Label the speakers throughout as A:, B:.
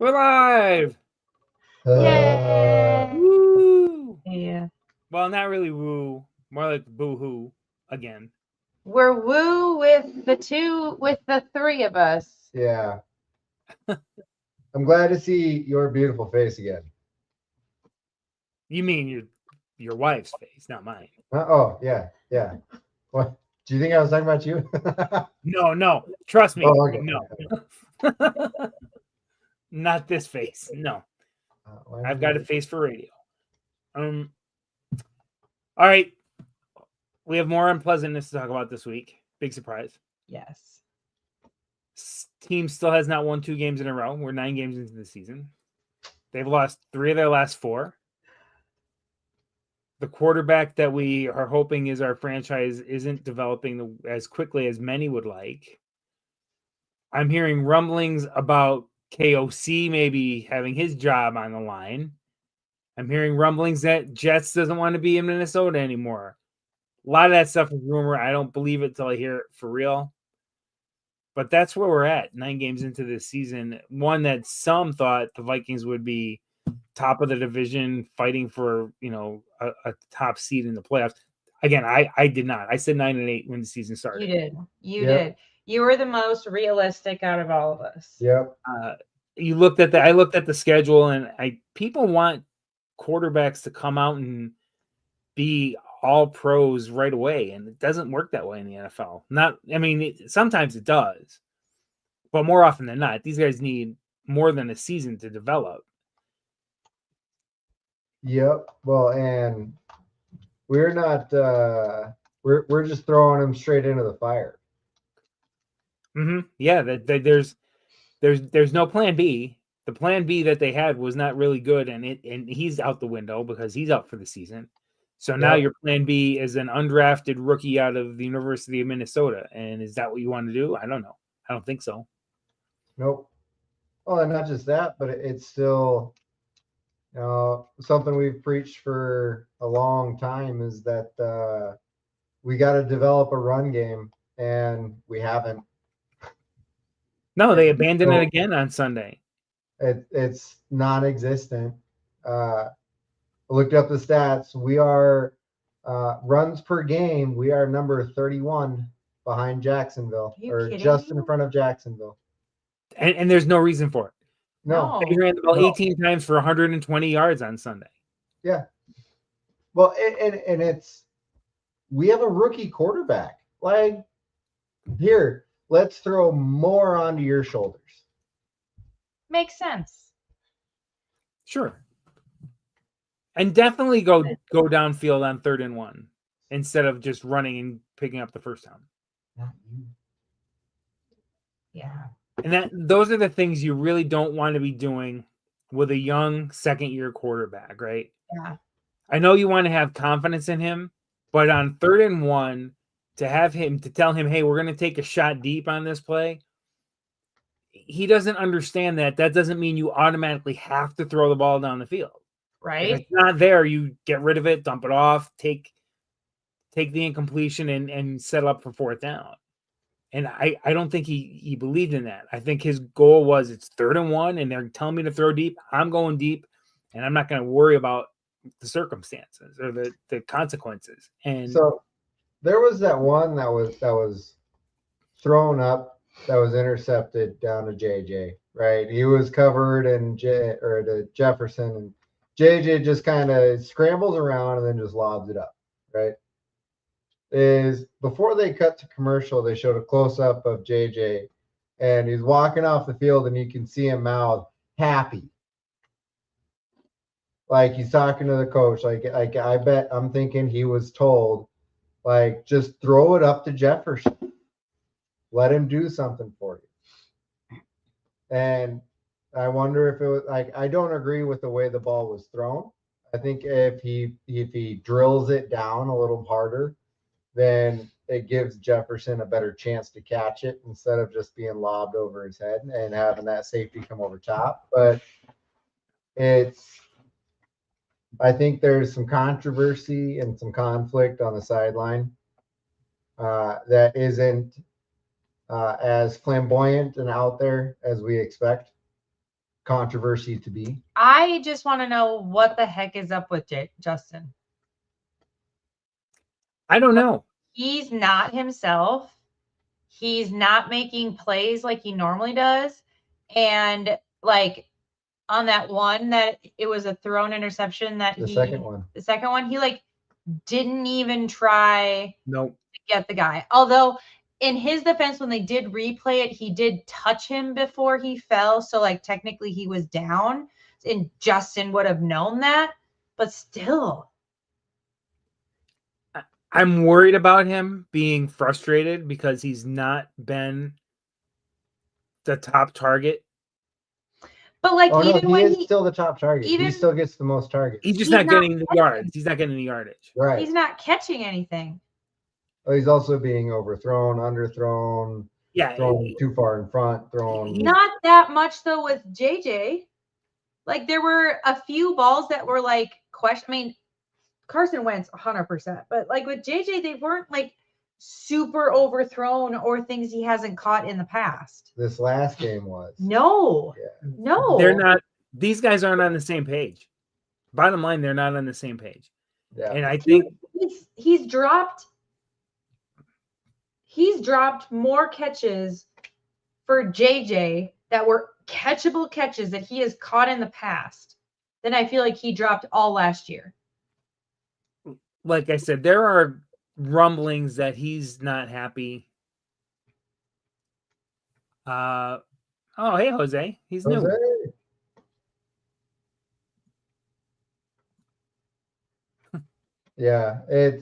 A: We're live.
B: Yay!
A: Woo!
B: Yeah.
A: Well, not really woo. More like boo-hoo again.
B: We're woo with the three of us.
C: Yeah. I'm glad to see your beautiful face again.
A: You mean your wife's face, not mine.
C: Yeah. What? Do you think I was talking about you?
A: No. Trust me.
C: Oh, okay.
A: No. Not this face. No. I've got a face for radio. All right. We have more unpleasantness to talk about this week. Big surprise.
B: Yes.
A: Team still has not won 2 games in a row. We're 9 games into the season. They've lost 3 of their last 4. The quarterback that we are hoping is our franchise isn't developing as quickly as many would like. I'm hearing rumblings about KOC maybe having his job on the line. I'm hearing rumblings that Jets doesn't want to be in Minnesota anymore. A lot of that stuff is rumor. I don't believe it till I hear it for real. But that's where we're at 9 games into this season. One that some thought the Vikings would be top of the division, fighting for a top seed in the playoffs. Again, I did not. I said 9-8 when the season started.
B: You did. You were the most realistic out of all of us.
C: Yep.
A: I looked at the schedule, and people want quarterbacks to come out and be all pros right away, and it doesn't work that way in the NFL. Sometimes it does, but more often than not, these guys need more than a season to develop.
C: Yep. Well, and we're not. We're just throwing them straight into the fire.
A: Mm-hmm. Yeah. There's no plan B. The plan B that they had was not really good, and he's out the window because he's out for the season. So now your plan B is an undrafted rookie out of the University of Minnesota, and is that what you want to do? I don't know. I don't think so.
C: Nope. Well, and not just that, but it's still, something we've preached for a long time is that we got to develop a run game, and we haven't.
A: No, they abandoned it again on Sunday.
C: It's non-existent. I looked up the stats. We are runs per game. We are number 31 behind Jacksonville, or just in front of Jacksonville.
A: And there's no reason for it.
C: No.
A: They ran the ball 18 times for 120 yards on Sunday.
C: Yeah. Well, and it's, we have a rookie quarterback. Like, here, let's throw more onto your shoulders.
B: Makes sense.
A: Sure. And definitely go downfield on 3rd and 1 instead of just running and picking up the first down.
C: Not you.
B: Yeah.
A: And those are the things you really don't want to be doing with a young second-year quarterback, right?
B: Yeah.
A: I know you want to have confidence in him, but on 3rd and 1, to tell him, hey, we're going to take a shot deep on this play, he doesn't understand that. That doesn't mean you automatically have to throw the ball down the field.
B: Right.
A: If it's not there, you get rid of it, dump it off, take the incompletion and set up for 4th down. And I don't think he believed in that. I think his goal was it's 3rd and 1, and they're telling me to throw deep. I'm going deep, and I'm not going to worry about the circumstances or the consequences. And
C: so there was that one that was thrown up that was intercepted down to JJ, right? He was covered to Jefferson, and JJ just kind of scrambles around and then just lobs it up, right? Is before they cut to commercial, they showed a close-up of JJ, and he's walking off the field, and you can see him mouth happy, like he's talking to the coach. Like I bet I'm thinking he was told, like, just throw it up to Jefferson, let him do something for you. And I wonder if it was like, I don't agree with the way the ball was thrown. I think if he drills it down a little harder, then it gives Jefferson a better chance to catch it instead of just being lobbed over his head and having that safety come over top. But I think there's some controversy and some conflict on the sideline that isn't as flamboyant and out there as we expect. controversy to be.
B: I just want to know what the heck is up with Justin.
A: I don't know.
B: He's not himself. He's not making plays like he normally does. And like on that one that it was a thrown interception that
C: The second one,
B: he like didn't even try
A: Nope.
B: to get the guy. Although in his defense, when they did replay it, he did touch him before he fell. So like technically he was down and Justin would have known that, but still.
A: I'm worried about him being frustrated because he's not been the top target.
B: But like
C: oh no,
B: even
C: he
B: when
C: is still the top target. He
B: even-
C: still gets the most targets.
A: He's just
B: He's
A: not
B: not
A: getting the yards. He's not getting the yardage.
C: Right.
B: he's not catching anything.
C: Oh, he's also being overthrown, underthrown,
A: Yeah.
C: thrown too far in front, thrown.
B: Not that much though with JJ. Like there were a few balls that were like question. I mean, Carson Wentz 100%, but like with JJ, they weren't like super overthrown or things he hasn't caught in the past.
C: This last game was.
B: No,
C: Yeah.
B: no,
A: They're not. These guys aren't on the same page. Bottom line, they're not on the same page.
C: Yeah.
A: And I think
B: He's dropped more catches for JJ that were catchable catches that he has caught in the past than I feel like he dropped all last year.
A: like I said, there are rumblings that he's not happy. Oh, hey, Jose. He's new.
C: Jose. Yeah, I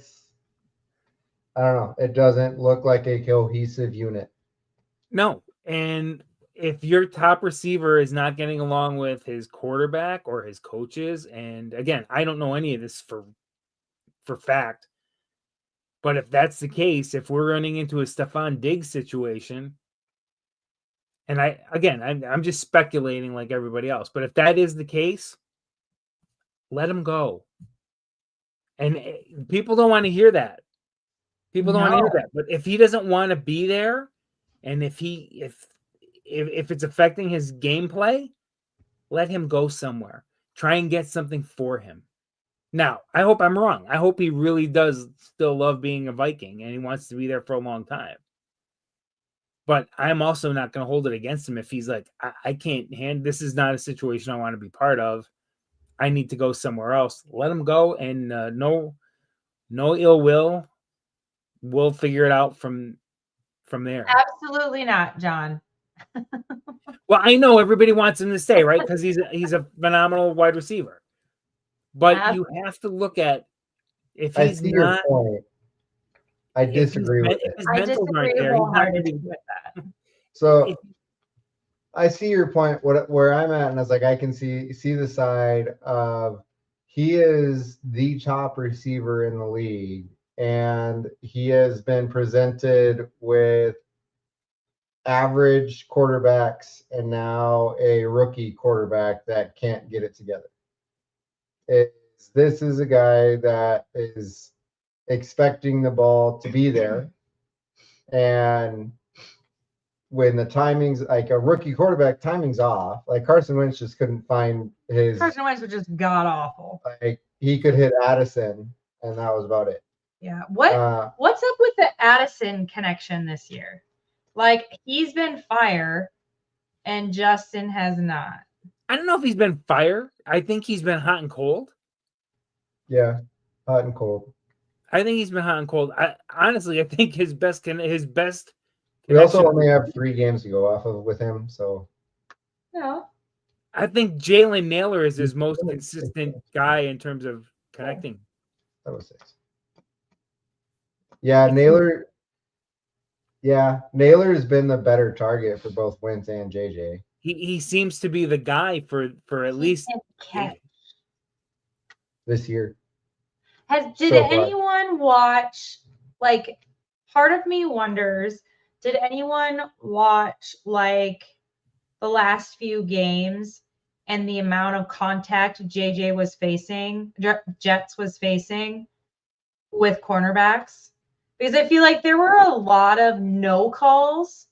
C: don't know. It doesn't look like a cohesive unit.
A: No. And if your top receiver is not getting along with his quarterback or his coaches, and again, I don't know any of this for fact, but if that's the case, if we're running into a Stephon Diggs situation, and I'm just speculating like everybody else, but if that is the case, let him go. And people don't want to hear that. People don't want to hear that. But if he doesn't want to be there, and if it's affecting his gameplay, let him go somewhere. Try and get something for him. Now, I hope I'm wrong. I hope he really does still love being a Viking and he wants to be there for a long time. But I'm also not going to hold it against him if he's like, I can't this is not a situation I want to be part of. I need to go somewhere else. Let him go, and no ill will. We'll figure it out from there.
B: Absolutely not, John.
A: Well, I know everybody wants him to stay, right? Because he's a phenomenal wide receiver. But you have to look at if he's not.
C: Your point. I disagree with it.
B: I disagree wholeheartedly with that.
C: So I see your point. Where I'm at, and I was like, I can see the side of he is the top receiver in the league, and he has been presented with average quarterbacks and now a rookie quarterback that can't get it together. This is a guy that is expecting the ball to be there, and when the timing's like a rookie quarterback, timing's off. Like Carson Wentz just couldn't find his.
B: Carson Wentz was just god awful.
C: Like he could hit Addison, and that was about it.
B: Yeah. What's up with the Addison connection this year? Like he's been fire, and Justin has not.
A: I don't know if he's been fire. I think he's been hot and cold.
C: Yeah, hot and cold.
A: I think he's been hot and cold. I think his best.
C: We also only have 3 games to go off of with him, so.
B: No.
A: I think Jalen Naylor is his most consistent guy in terms of connecting.
C: That was 6. Yeah, Naylor. Yeah, Naylor has been the better target for both Wentz and JJ.
A: He seems to be the guy for at least
C: this year.
B: Did anyone watch? Like, part of me wonders. Did anyone watch like the last few games and the amount of contact JJ was facing, Jets was facing with cornerbacks? Because I feel like there were a lot of no calls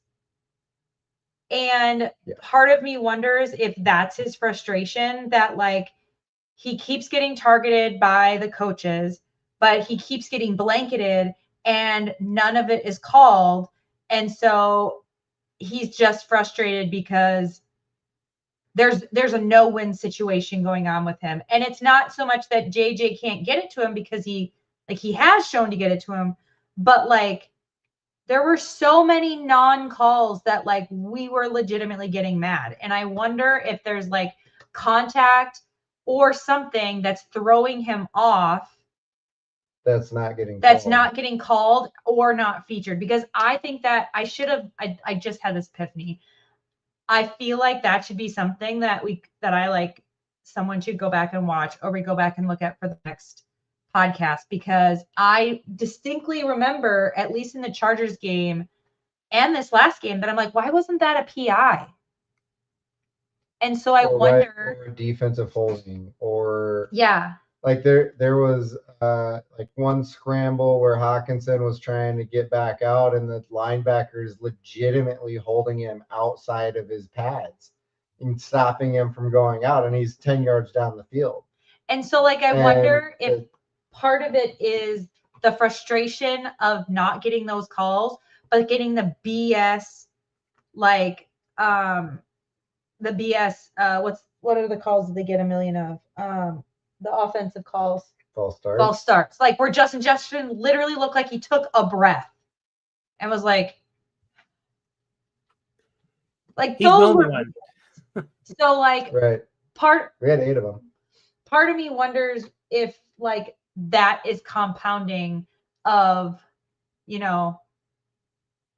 B: And part of me wonders if that's his frustration, that like he keeps getting targeted by the coaches, but he keeps getting blanketed and none of it is called. And so he's just frustrated because there's a no-win situation going on with him. And it's not so much that JJ can't get it to him, because he has shown to get it to him, but like there were so many non-calls that like we were legitimately getting mad. And I wonder if there's like contact or something that's throwing him off,
C: that's not getting
B: called or not featured. Because I think that I just had this epiphany. I feel like that should be something that I like someone should go back and watch, or we go back and look at for the next podcast, because I distinctly remember, at least in the Chargers game and this last game, that I'm like, why wasn't that a PI? And so I wonder,
C: or defensive holding, or
B: yeah,
C: like there was like one scramble where Hawkinson was trying to get back out and the linebackers legitimately holding him outside of his pads and stopping him from going out, and he's 10 yards down the field.
B: And so like I wonder if part of it is the frustration of not getting those calls, but getting the BS, like the BS, what are the calls that they get a million of? The offensive calls. False starts. Like where Justin Jefferson literally looked like he took a breath and was like
A: he's
B: those were
A: one.
B: So like
C: right. We had 8 of them.
B: Part of me wonders if like that is compounding of, you know,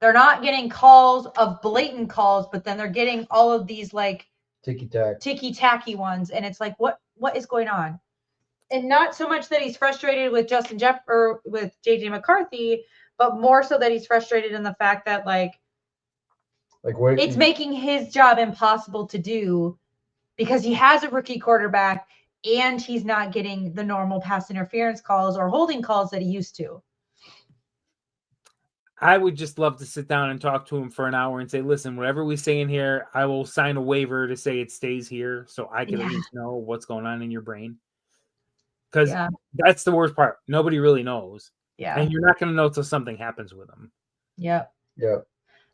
B: they're not getting calls of blatant calls, but then they're getting all of these like ticky-tacky ones. And it's like, what is going on? And not so much that he's frustrated with with JJ McCarthy, but more so that he's frustrated in the fact that like what it's making his job impossible to do, because he has a rookie quarterback and he's not getting the normal pass interference calls or holding calls that he used to.
A: I would just love to sit down and talk to him for an hour and say, listen, whatever we say in here, I will sign a waiver to say it stays here so I can at least know what's going on in your brain. Because that's the worst part. Nobody really knows.
B: Yeah.
A: And you're not going to know until something happens with them.
B: Yep.
C: Yep.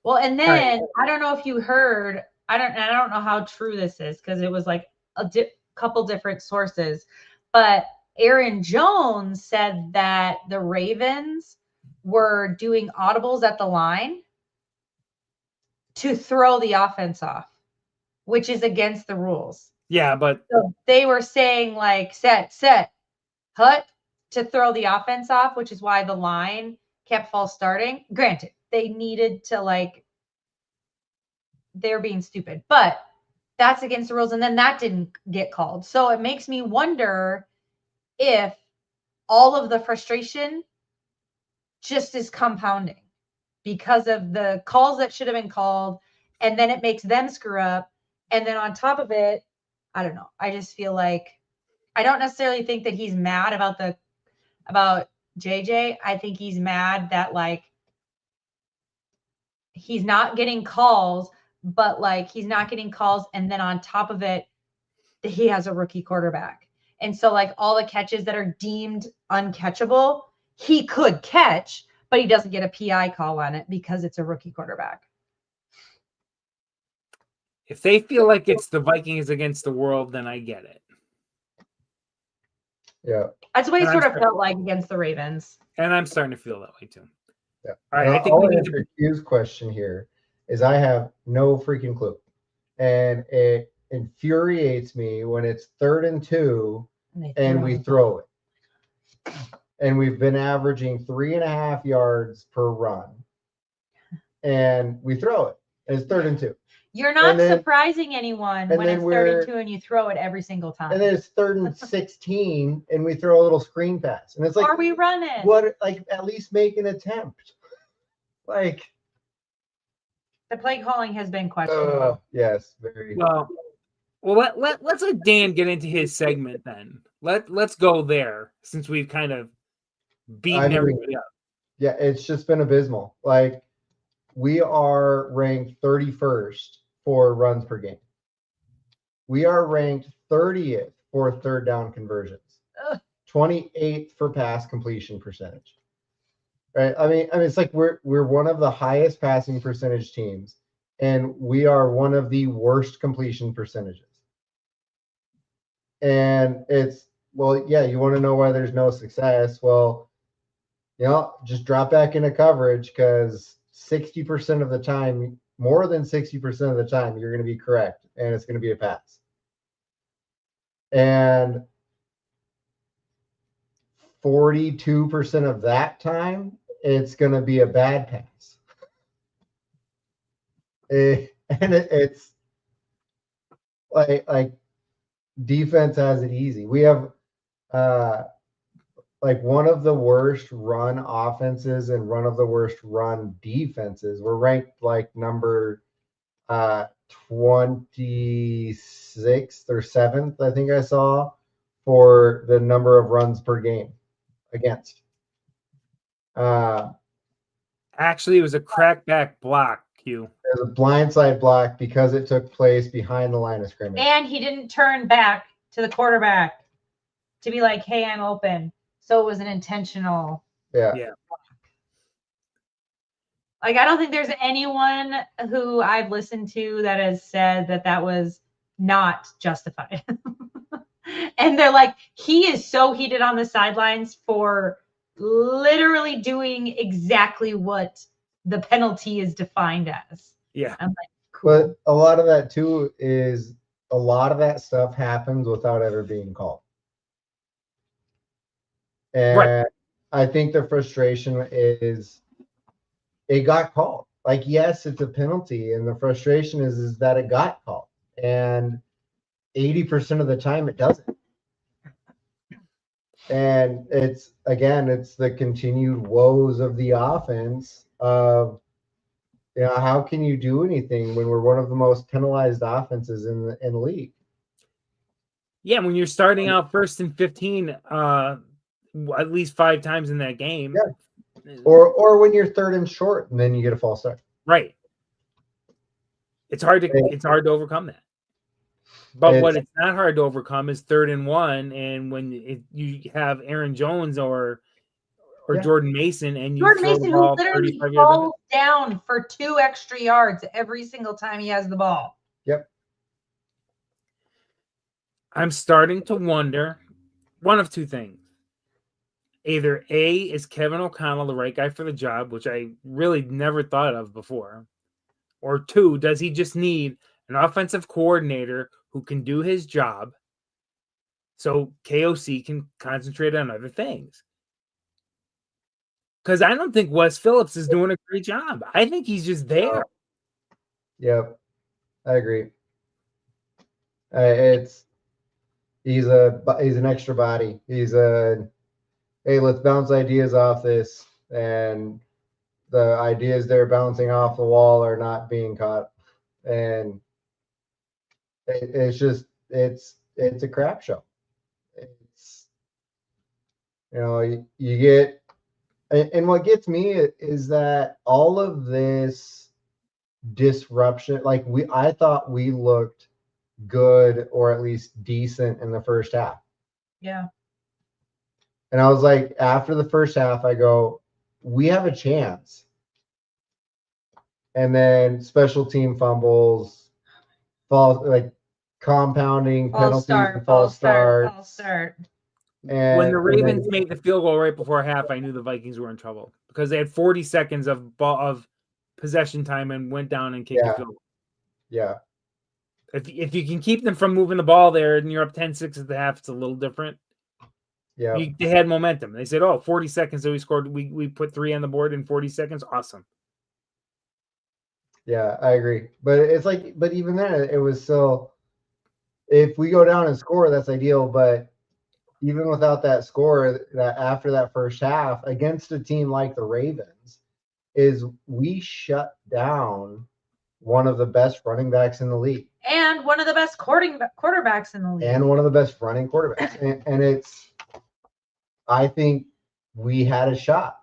B: Well, and then I don't know if you heard, I don't know how true this is, because it was like a couple different sources, but Aaron Jones said that the Ravens were doing audibles at the line to throw the offense off, which is against the rules.
A: Yeah, but
B: so they were saying like set, hut, to throw the offense off, which is why the line kept false starting. Granted, they needed to they're being stupid, but that's against the rules. And then that didn't get called. So it makes me wonder if all of the frustration just is compounding because of the calls that should have been called. And then it makes them screw up. And then on top of it, I don't know. I just feel like I don't necessarily think that he's mad about JJ. I think he's mad that like he's not getting calls, but like he's not getting calls. And then on top of it, he has a rookie quarterback. And so like all the catches that are deemed uncatchable, he could catch, but he doesn't get a PI call on it because it's a rookie quarterback.
A: If they feel like it's the Vikings against the world, then I get it.
C: Yeah.
B: That's what he sort of felt like against the Ravens.
A: And I'm starting to feel that way too.
C: Yeah.
A: All right. I think we need to
C: Q's question here is I have no freaking clue. And it infuriates me when it's 3rd and 2 and we throw it. And we've been averaging 3.5 yards per run. And we throw it. And it's 3rd and 2.
B: You're not surprising anyone when it's 3rd and 2 and you throw it every single time.
C: And then it's 3rd and 16 and we throw a little screen pass. And it's like,
B: are we running?
C: What? Like, at least make an attempt. Like,
B: the play calling has been questionable.
C: Yes, very.
A: Well, let's let Dan get into his segment then. Let's go there since we've kind of beaten everybody up.
C: Yeah, it's just been abysmal. Like, we are ranked 31st for runs per game. We are ranked 30th for third down conversions, 28th for pass completion percentage. Right? I mean, it's like we're one of the highest passing percentage teams, and we are one of the worst completion percentages. And it's, well, yeah, you want to know why there's no success? Well, just drop back into coverage, because 60% of the time, more than 60% of the time, you're going to be correct, and it's going to be a pass. And 42% of that time, it's going to be a bad pass. It's like defense has it easy. We have like one of the worst run offenses and one of the worst run defenses. We're ranked like number 26th or 7th, I think I saw, for the number of runs per game against.
A: Actually, it was a crackback block, Q.
C: It was a blindside block because it took place behind the line of scrimmage.
B: And he didn't turn back to the quarterback to be like, hey, I'm open. So it was an intentional.
C: Yeah.
B: Like, I don't think there's anyone who I've listened to that has said that was not justified. And they're like, he is so heated on the sidelines for literally doing exactly what the penalty is defined as.
A: Yeah.
B: I'm like, cool.
C: But a lot of that too is a lot of that stuff happens without ever being called. And right. I think the frustration is it got called. Like, yes, it's a penalty, and the frustration is that it got called. And 80% of the time it doesn't. And it's the continued woes of the offense of, how can you do anything when we're one of the most penalized offenses in the league?
A: Yeah, when you're starting out 1st and 15, at least 5 times in that game.
C: Yeah. Or when you're 3rd and short and then you get a false start.
A: Right. It's hard to overcome that. But what it's not hard to overcome is 3rd and 1, and when you have Aaron Jones or Jordan Mason, and
B: Jordan Mason, who literally falls down for 2 extra yards every single time he has the ball.
C: Yep.
A: I'm starting to wonder one of 2 things. Either A, is Kevin O'Connell the right guy for the job, which I really never thought of before, or 2, does he just need an offensive coordinator who can do his job so KOC can concentrate on other things? Because I don't think Wes Phillips is doing a great job. I think he's just there.
C: Yep, I agree. He's an extra body. Hey, let's bounce ideas off this, and the ideas they're bouncing off the wall are not being caught, and it's a crap show. It's, you get, and what gets me is that all of this disruption, like I thought we looked good or at least decent in the first half.
B: Yeah.
C: And I was like, after the first half, I go, we have a chance. And then special team fumbles, compounding penalties and false starts. And
A: when the Ravens made the field goal right before half, I knew the Vikings were in trouble because they had 40 seconds of possession time and went down and kicked the field goal.
C: Yeah.
A: If you can keep them from moving the ball there and you're up 10-6 at the half, it's a little different.
C: Yeah.
A: They had momentum. They said, 40 seconds. So we scored. We put 3 on the board in 40 seconds. Awesome.
C: Yeah, I agree. But but even then, it was still, if we go down and score, that's ideal. But even without that score, that after that first half against a team like the Ravens, we shut down one of the best running backs in the league.
B: And one of the best quarterbacks in the league.
C: And one of the best running quarterbacks. and I think we had a shot.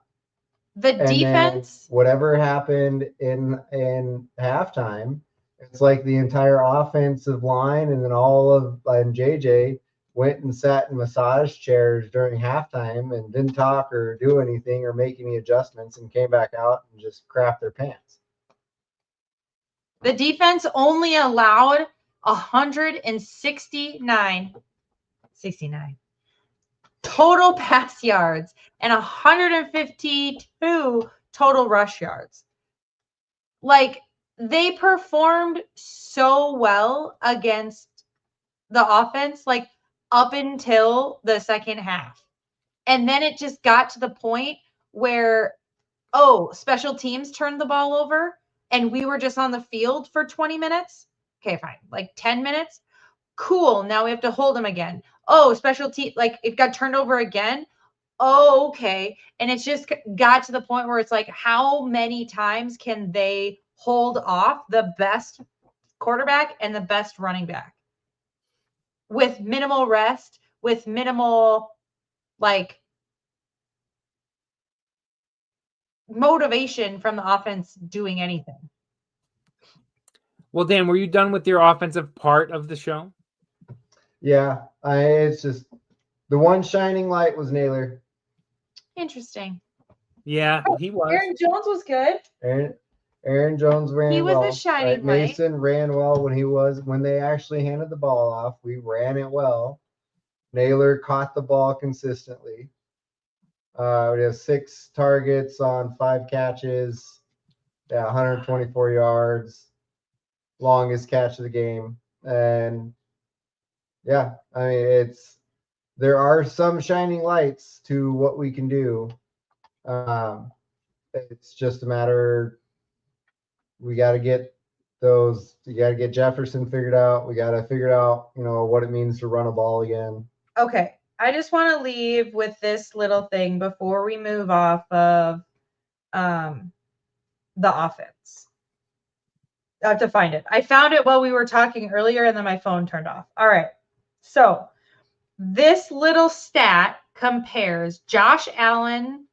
B: The defense,
C: whatever happened in halftime, It's like the entire offensive line and then and JJ went and sat in massage chairs during halftime and didn't talk or do anything or make any adjustments and came back out and just crapped their pants.
B: The defense only allowed 169 total pass yards and 152 total rush yards. Like, they performed so well against the offense, like up until the second half. And then it just got to the point where, special teams turned the ball over and we were just on the field for 20 minutes. Okay, fine. Like 10 minutes. Cool. Now we have to hold them again. Special team, like it got turned over again. Okay. And it's just got to the point where it's like, how many times can they hold off the best quarterback and the best running back with minimal rest, with minimal like motivation from the offense doing anything?
A: Well, Dan, were you done with your offensive part of the show?
C: Yeah, it's just the one shining light was Naylor.
B: Interesting.
A: Yeah, he was.
B: Aaron Jones was good.
C: Aaron Jones ran well.
B: He was a shining light.
C: Mason ran well when they actually handed the ball off. We ran it well. Naylor caught the ball consistently. We have 6 targets on 5 catches. 124 yards. Longest catch of the game. And yeah, I mean, there are some shining lights to what we can do. It's just a matter. We got to get you got to get Jefferson figured out. We got to figure out, what it means to run a ball again.
B: Okay. I just want to leave with this little thing before we move off of the offense. I have to find it. I found it while we were talking earlier and then my phone turned off. All right. So this little stat compares Josh Allen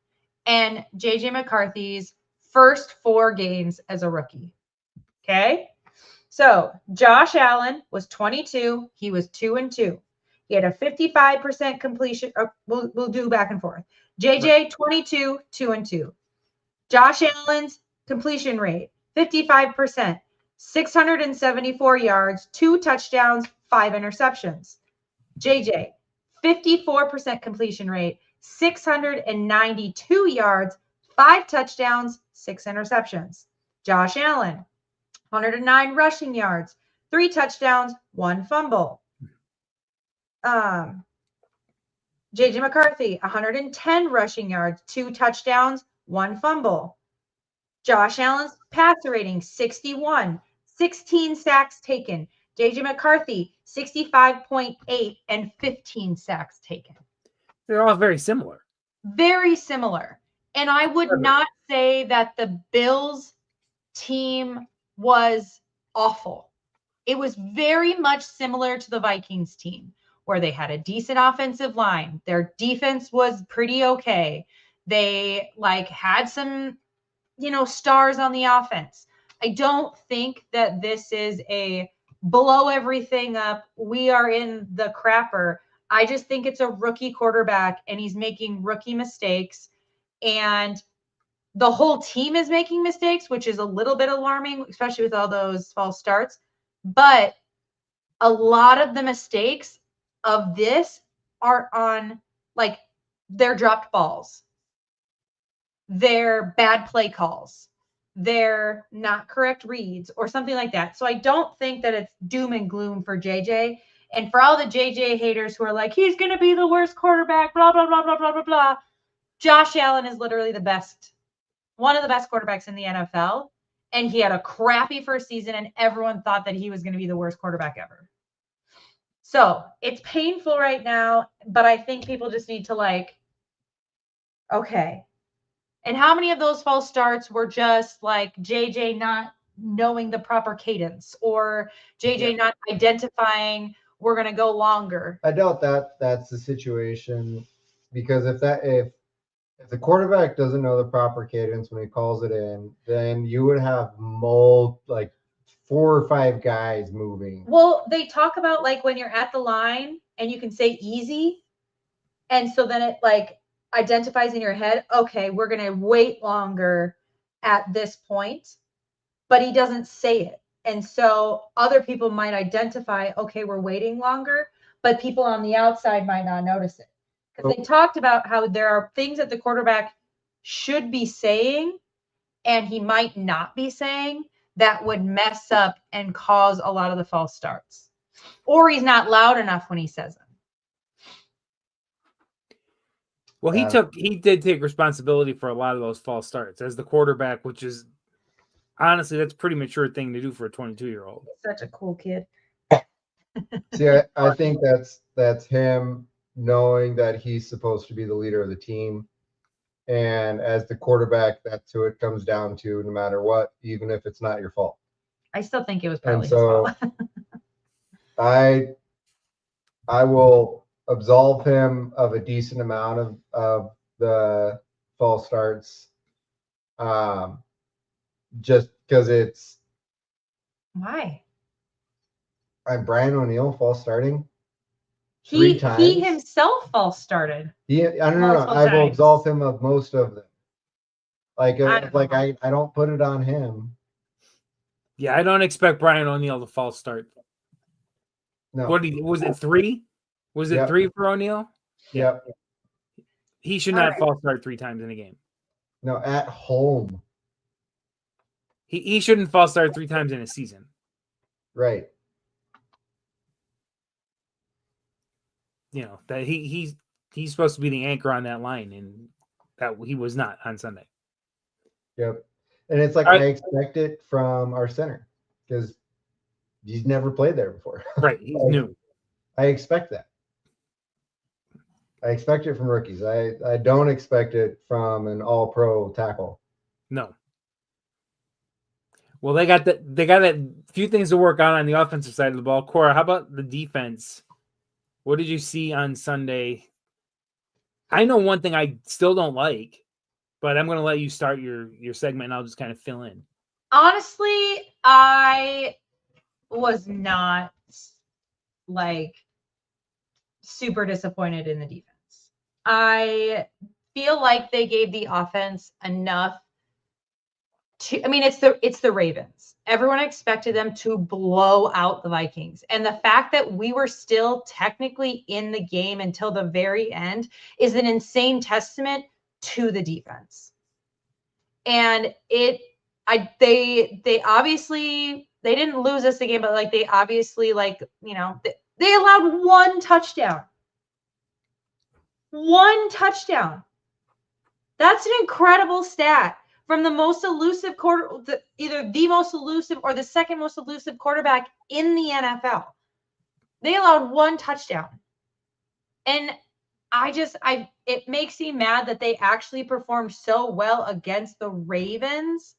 B: and JJ McCarthy's first 4 games as a rookie. Okay. So Josh Allen was 22. He was 2-2. He had a 55% completion. We'll do back and forth. JJ 22, 2-2. Josh Allen's completion rate 55%, 674 yards, 2 touchdowns, 5 interceptions. JJ 54% completion rate, 692 yards, 5 touchdowns, 6 interceptions. Josh Allen 109 rushing yards, 3 touchdowns, 1 fumble. JJ McCarthy, 110 rushing yards, 2 touchdowns, 1 fumble. Josh Allen's passer rating, 61, 16 sacks taken. JJ McCarthy, 65.8 and 15 sacks taken.
A: They're all very similar.
B: Very similar. And I would not say that the Bills team was awful. It was very much similar to the Vikings team, where they had a decent offensive line. Their defense was pretty okay. They had some, stars on the offense. I don't think that this is a blow everything up. We are in the crapper. I just think it's a rookie quarterback and he's making rookie mistakes. And the whole team is making mistakes, which is a little bit alarming, especially with all those false starts. But a lot of the mistakes of this are on their dropped balls, their bad play calls, their not correct reads or something like that. So I don't think that it's doom and gloom for JJ. And for all the JJ haters who are like, he's going to be the worst quarterback, blah, blah, blah, blah, blah, blah, blah. Josh Allen is literally one of the best quarterbacks in the NFL. And he had a crappy first season and everyone thought that he was going to be the worst quarterback ever. So it's painful right now, but I think people just need to okay. And how many of those false starts were just JJ not knowing the proper cadence or JJ not identifying we're going to go longer?
C: I doubt that's the situation, because if the quarterback doesn't know the proper cadence when he calls it in, then you would have 4 or 5 guys moving.
B: Well, they talk about like when you're at the line and you can say easy. And so then it like identifies in your head, okay, we're going to wait longer at this point, but he doesn't say it. And so other people might identify, okay, we're waiting longer, but people on the outside might not notice it. Because they talked about how there are things that the quarterback should be saying and he might not be saying that would mess up and cause a lot of the false starts. Or he's not loud enough when he says them.
A: Well, he did take responsibility for a lot of those false starts as the quarterback, which is honestly, that's a pretty mature thing to do for a 22-year-old.
B: Such a cool kid.
C: See, I think that's him knowing that he's supposed to be the leader of the team. And as the quarterback, that's who it comes down to no matter what, even if it's not your fault.
B: I still think it was probably
C: And so
B: his fault.
C: I will absolve him of a decent amount of the false starts. Just because it's
B: Why?
C: I'm Brian O'Neill false starting.
B: He
C: 3 times.
B: He himself false started.
C: I don't know.
B: Multiple
C: I will
B: times.
C: absolve him of most of them.
B: I don't know.
C: I don't put it on him.
A: Yeah, I don't expect Brian O'Neill to false start.
C: No.
A: Was it 3? Was it
C: Yep.
A: 3 for O'Neill?
C: Yep.
A: He should
B: All
A: not
B: right.
A: false start 3 times in a game.
C: No, at home.
A: He shouldn't false start 3 times in a season.
C: Right.
A: You know, that he's supposed to be the anchor on that line, and that he was not on Sunday.
C: Yep. And it's like
A: All right.
C: I expect it from our center because he's never played there before.
A: Right. He's new.
C: I expect that. I expect it from rookies. I don't expect it from an all-pro tackle.
A: No. Well, they got a few things to work on the offensive side of the ball. Cora, how about the defense? What did you see on Sunday? I know one thing I still don't like, but I'm going to let you start your segment, and I'll just kind of fill in.
B: Honestly, I was not like super disappointed in the defense. I feel like they gave the offense enough to, I mean, it's the Ravens. Everyone expected them to blow out the Vikings. And the fact that we were still technically in the game until the very end is an insane testament to the defense. And they obviously, they didn't lose us the game, but like they obviously, like, you know, they allowed 1 touchdown. 1 touchdown. That's an incredible stat from the most elusive either the most elusive or the second most elusive quarterback in the NFL. They allowed 1 touchdown. And it makes me mad that they actually performed so well against the Ravens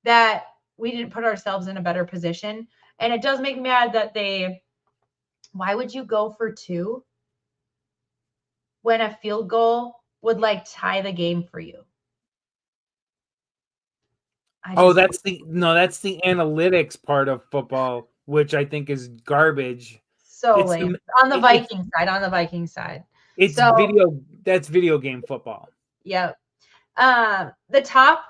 B: that we didn't put ourselves in a better position. And it does make me mad that why would you go for 2 when a field goal would like tie the game for you?
A: That's the analytics part of football, which I think is garbage.
B: So lame. On the Viking side.
A: It's video game football.
B: Yep. The top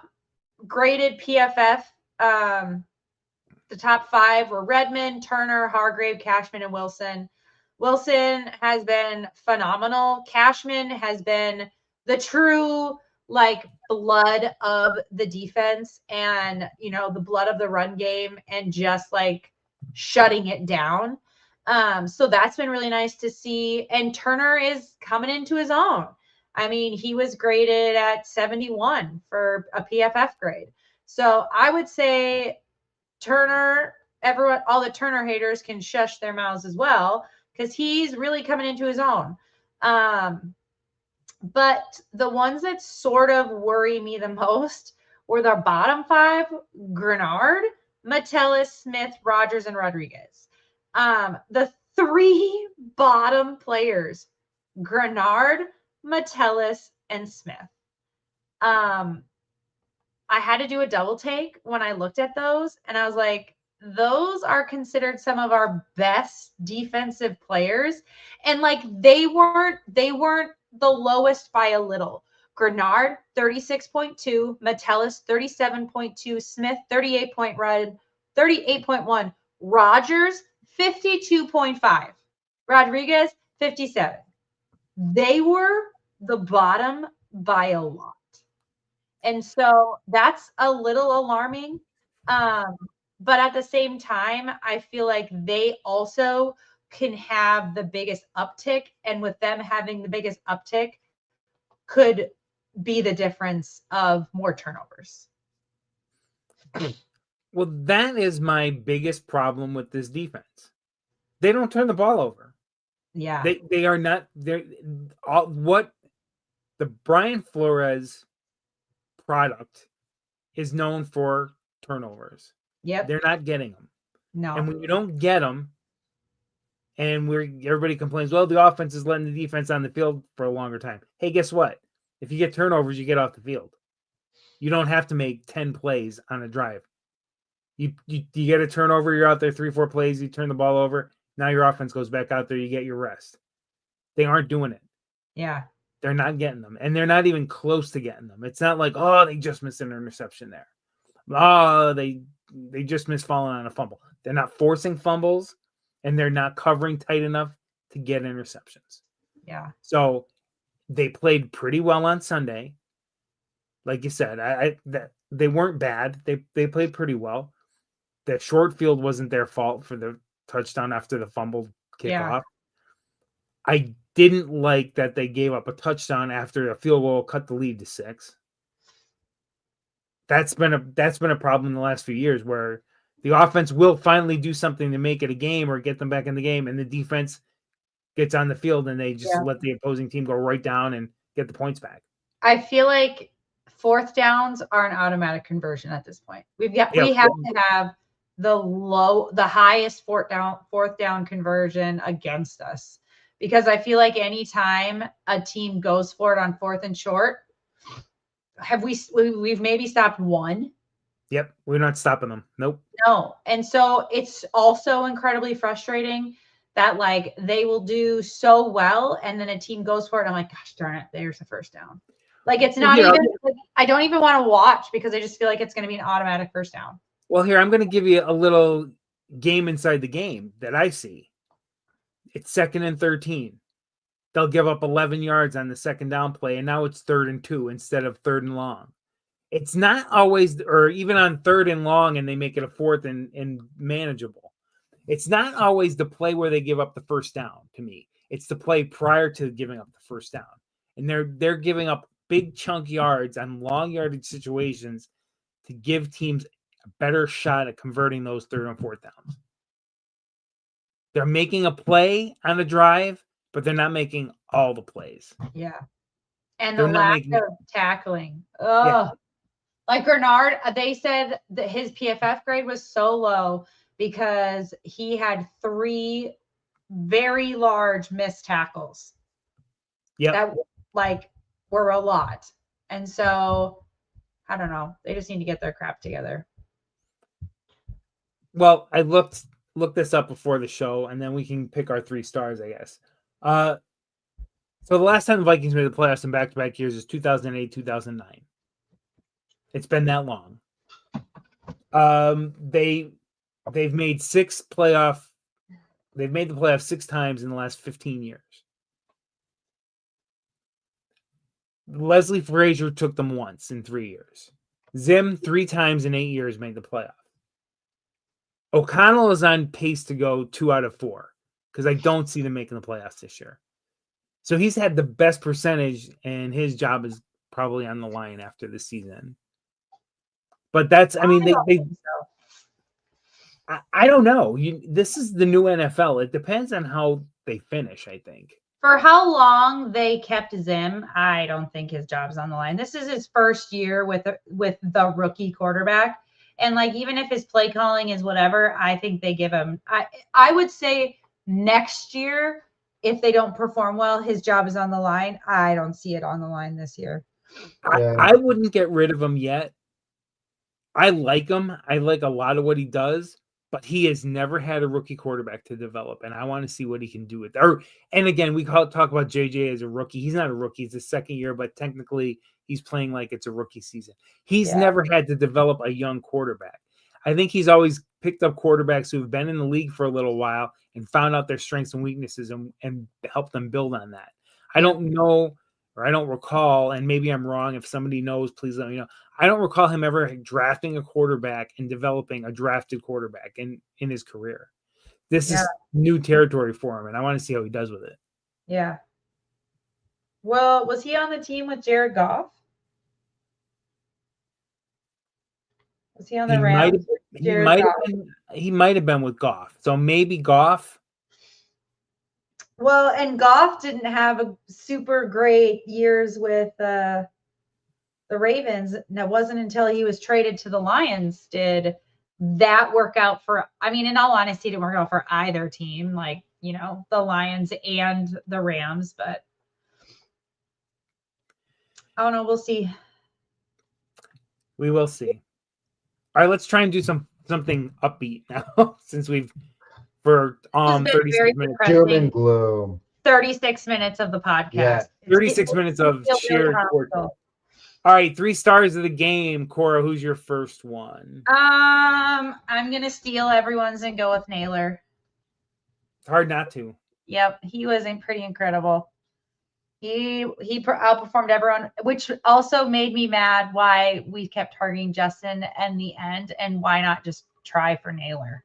B: graded PFF, the top 5 were Redmond, Turner, Hargrave, Cashman, and Wilson. Wilson has been phenomenal. Cashman has been the true like blood of the defense and, you know, the blood of the run game and just like shutting it down. So that's been really nice to see. And Turner is coming into his own. I mean, he was graded at 71 for a PFF grade. So I would say Turner, everyone, all the Turner haters can shush their mouths as well, because he's really coming into his own. But the ones that sort of worry me the most were the bottom 5: Grenard, Metellus, Smith, Rogers, and Rodriguez. The 3 bottom players, Grenard, Metellus, and Smith. I had to do a double take when I looked at those, and I was like, those are considered some of our best defensive players. And like they weren't the lowest by a little. Grenard 36.2, Metellus 37.2, Smith 38.1, Rogers 52.5, Rodriguez 57. They were the bottom by a lot. And so that's a little alarming. But at the same time, I feel like they also can have the biggest uptick. And with them having the biggest uptick could be the difference of more turnovers.
A: Well, that is my biggest problem with this defense. They don't turn the ball over.
B: Yeah.
A: They are not what the Brian Flores product is known for turnovers.
B: Yep.
A: They're not getting them.
B: No.
A: And when you don't get them, and everybody complains, well, the offense is letting the defense on the field for a longer time. Hey, guess what? If you get turnovers, you get off the field. You don't have to make 10 plays on a drive. You get a turnover, you're out there 3-4 plays, you turn the ball over. Now your offense goes back out there, you get your rest. They aren't doing it.
B: Yeah.
A: They're not getting them. And they're not even close to getting them. It's not like, oh, they just missed an interception there. Oh, they just missed falling on a fumble. They're not forcing fumbles, and they're not covering tight enough to get interceptions.
B: Yeah.
A: So they played pretty well on Sunday. Like you said, they weren't bad. They played pretty well. The short field wasn't their fault for the touchdown after the fumbled kickoff.
B: Yeah.
A: I didn't like that they gave up a touchdown after a field goal cut the lead to 6. That's been a problem in the last few years where the offense will finally do something to make it a game or get them back in the game, and the defense gets on the field and they just let the opposing team go right down and get the points back.
B: I feel like fourth downs are an automatic conversion at this point. We have to have the highest fourth down conversion against us, because I feel like anytime a team goes for it on 4th and short, we've maybe stopped one.
A: Yep, we're not stopping them. Nope.
B: No. And so it's also incredibly frustrating that like they will do so well and then a team goes for it. I'm like, gosh darn it, there's the first down. Like it's not I don't even want to watch because I just feel like it's going to be an automatic first down.
A: Well, here, I'm going to give you a little game inside the game that I see. It's 2nd and 13. They'll give up 11 yards on the second down play, and now it's 3rd and 2 instead of 3rd and long. It's not always, or even on 3rd and long, and they make it a 4th and manageable. It's not always the play where they give up the first down to me. It's the play prior to giving up the first down. And they're giving up big chunk yards on long yardage situations to give teams a better shot at converting those 3rd and 4th downs. They're making a play on a drive, but they're not making all the plays.
B: Yeah. And the lack of tackling. Oh, yeah. Like Grenard, they said that his PFF grade was so low because he had 3 very large missed tackles.
A: Yeah.
B: That like were a lot. And so I don't know. They just need to get their crap together.
A: Well, I looked this up before the show, and then we can pick our 3 stars, I guess. So the last time the Vikings made the playoffs in back-to-back years is 2008, 2009. It's been that long. They've made They've made the playoffs 6 times in the last 15 years. Leslie Frazier took them once in 3 years. Zim 3 times in 8 years made the playoff. O'Connell is on pace to go 2 out of 4 because I don't see them making the playoffs this year. So he's had the best percentage, and his job is probably on the line after the season. But that's, I mean, I don't know. This is the new NFL. It depends on how they finish, I think.
B: For how long they kept Zim, I don't think his job's on the line. This is his first year with the rookie quarterback. And like, even if his play calling is whatever, I think they give him, I would say next year, if they don't perform well, his job is on the line. I don't see it on the line this year.
A: I wouldn't get rid of him yet. I like him. I like a lot of what he does, but he has never had a rookie quarterback to develop, and I want to see what he can do with that. And again, we talk about JJ as a rookie. He's not a rookie; it's his second year, but technically, he's playing like it's a rookie season. He's never had to develop a young quarterback. I think he's always picked up quarterbacks who've been in the league for a little while and found out their strengths and weaknesses and helped them build on that. I don't know, or I don't recall, and maybe I'm wrong. If somebody knows, please let me know. I don't recall him ever drafting a quarterback and developing a drafted quarterback in his career. This is new territory for him, and I want to see how he does with it.
B: Yeah. Well, was he on the team with Jared Goff? Was he on the Rams?
A: He might have been with Goff. So maybe Goff.
B: Well, and Goff didn't have a super great years with the Ravens. And it wasn't until he was traded to the Lions did that work out for, I mean, in all honesty, it didn't work out for either team, like, you know, the Lions and the Rams, but I don't know. We'll see.
A: We will see. All right, let's try and do something upbeat now, since we've for 36 minutes.
C: Doom and gloom.
B: 36 minutes of the podcast.
C: Yeah.
A: 36 minutes of sheer torture. All right, 3 stars of the game. Cora, who's your first one?
B: I'm gonna steal everyone's and go with Naylor.
A: It's hard not to.
B: Yep, he was pretty incredible. He outperformed everyone, which also made me mad why we kept targeting Justin in the end, and why not just try for Naylor.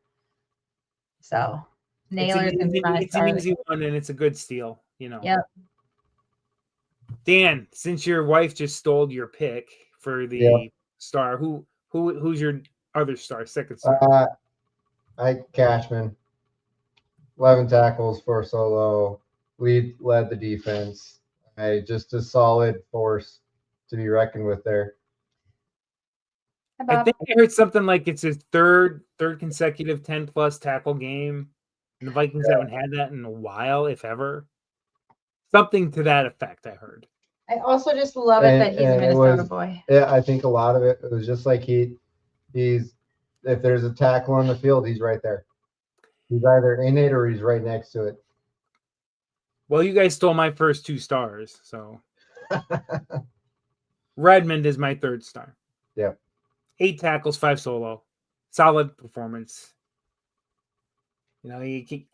B: So Naylor's
A: it's an easy one, and it's a good steal, you know.
B: Yep.
A: Dan, since your wife just stole your pick for the star, who's your other star, second star?
C: Cashman. 11 tackles, 4 solo. Led the defense. Just a solid force to be reckoned with there.
A: I think I heard something like it's his third consecutive 10+ tackle game. And the Vikings haven't had that in a while, if ever. Something to that effect, I heard.
B: I also just love it that he's a Minnesota boy.
C: Yeah, I think a lot of it was just like he's if there's a tackle on the field, he's right there. He's either in it or he's right next to it.
A: Well, you guys stole my first 2 stars, so Redmond is my 3rd star.
C: Yeah.
A: 8 tackles, 5 solo. Solid performance. You know,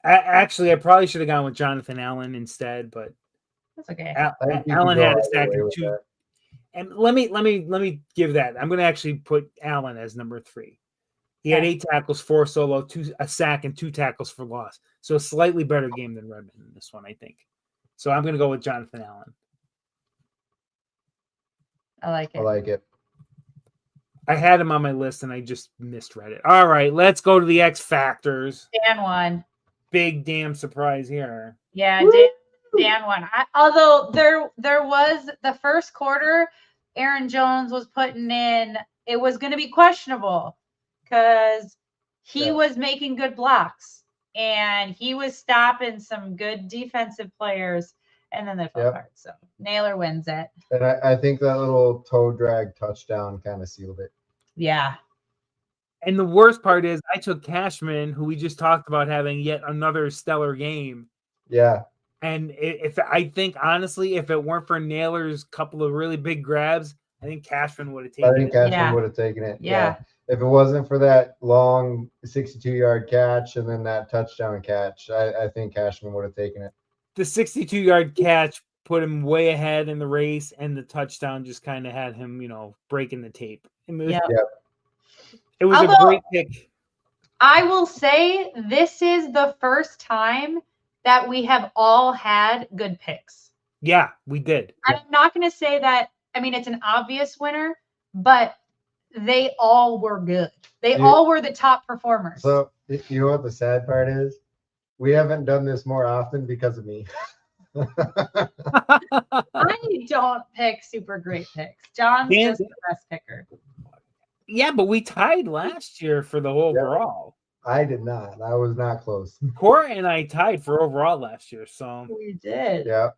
A: I probably should have gone with Jonathan Allen instead, but
B: that's okay.
A: Allen had a stack of 2. And let me give that. I'm going to actually put Allen as number 3. He had 8 tackles, 4 solo, a sack, and 2 tackles for loss. So a slightly better game than Redmond in this one, I think. So I'm going to go with Jonathan Allen.
B: I like it.
A: I had him on my list and I just misread it. All right, let's go to the X Factors.
B: Dan won.
A: Big damn surprise here.
B: Yeah, Dan won. Although there was the first quarter, Aaron Jones was putting in. It was going to be questionable because he was making good blocks and he was stopping some good defensive players, and then they fell apart. So Naylor wins it.
C: And I think that little toe drag touchdown kind of sealed it.
B: Yeah.
A: And the worst part is I took Cashman, who we just talked about having yet another stellar game.
C: Yeah.
A: And if I think, honestly, if it weren't for Naylor's couple of really big grabs, I think Cashman would have taken it.
C: I think Cashman would have taken it.
B: Yeah.
C: If it wasn't for that long 62-yard catch and then that touchdown catch, I think Cashman would have taken it.
A: The 62-yard catch put him way ahead in the race, and the touchdown just kind of had him, breaking the tape. It was a great pick.
B: I will say this is the first time that we have all had good picks.
A: Yeah, we did.
B: I'm not going to say that. I mean, it's an obvious winner, but they all were good. They all were the top performers.
C: So you know what the sad part is? We haven't done this more often because of me.
B: I don't pick super great picks. John's just the best picker.
A: Yeah, but we tied last year for the overall.
C: I did not. I was not close.
A: Cora and I tied for overall last year. So
B: we did.
C: Yeah.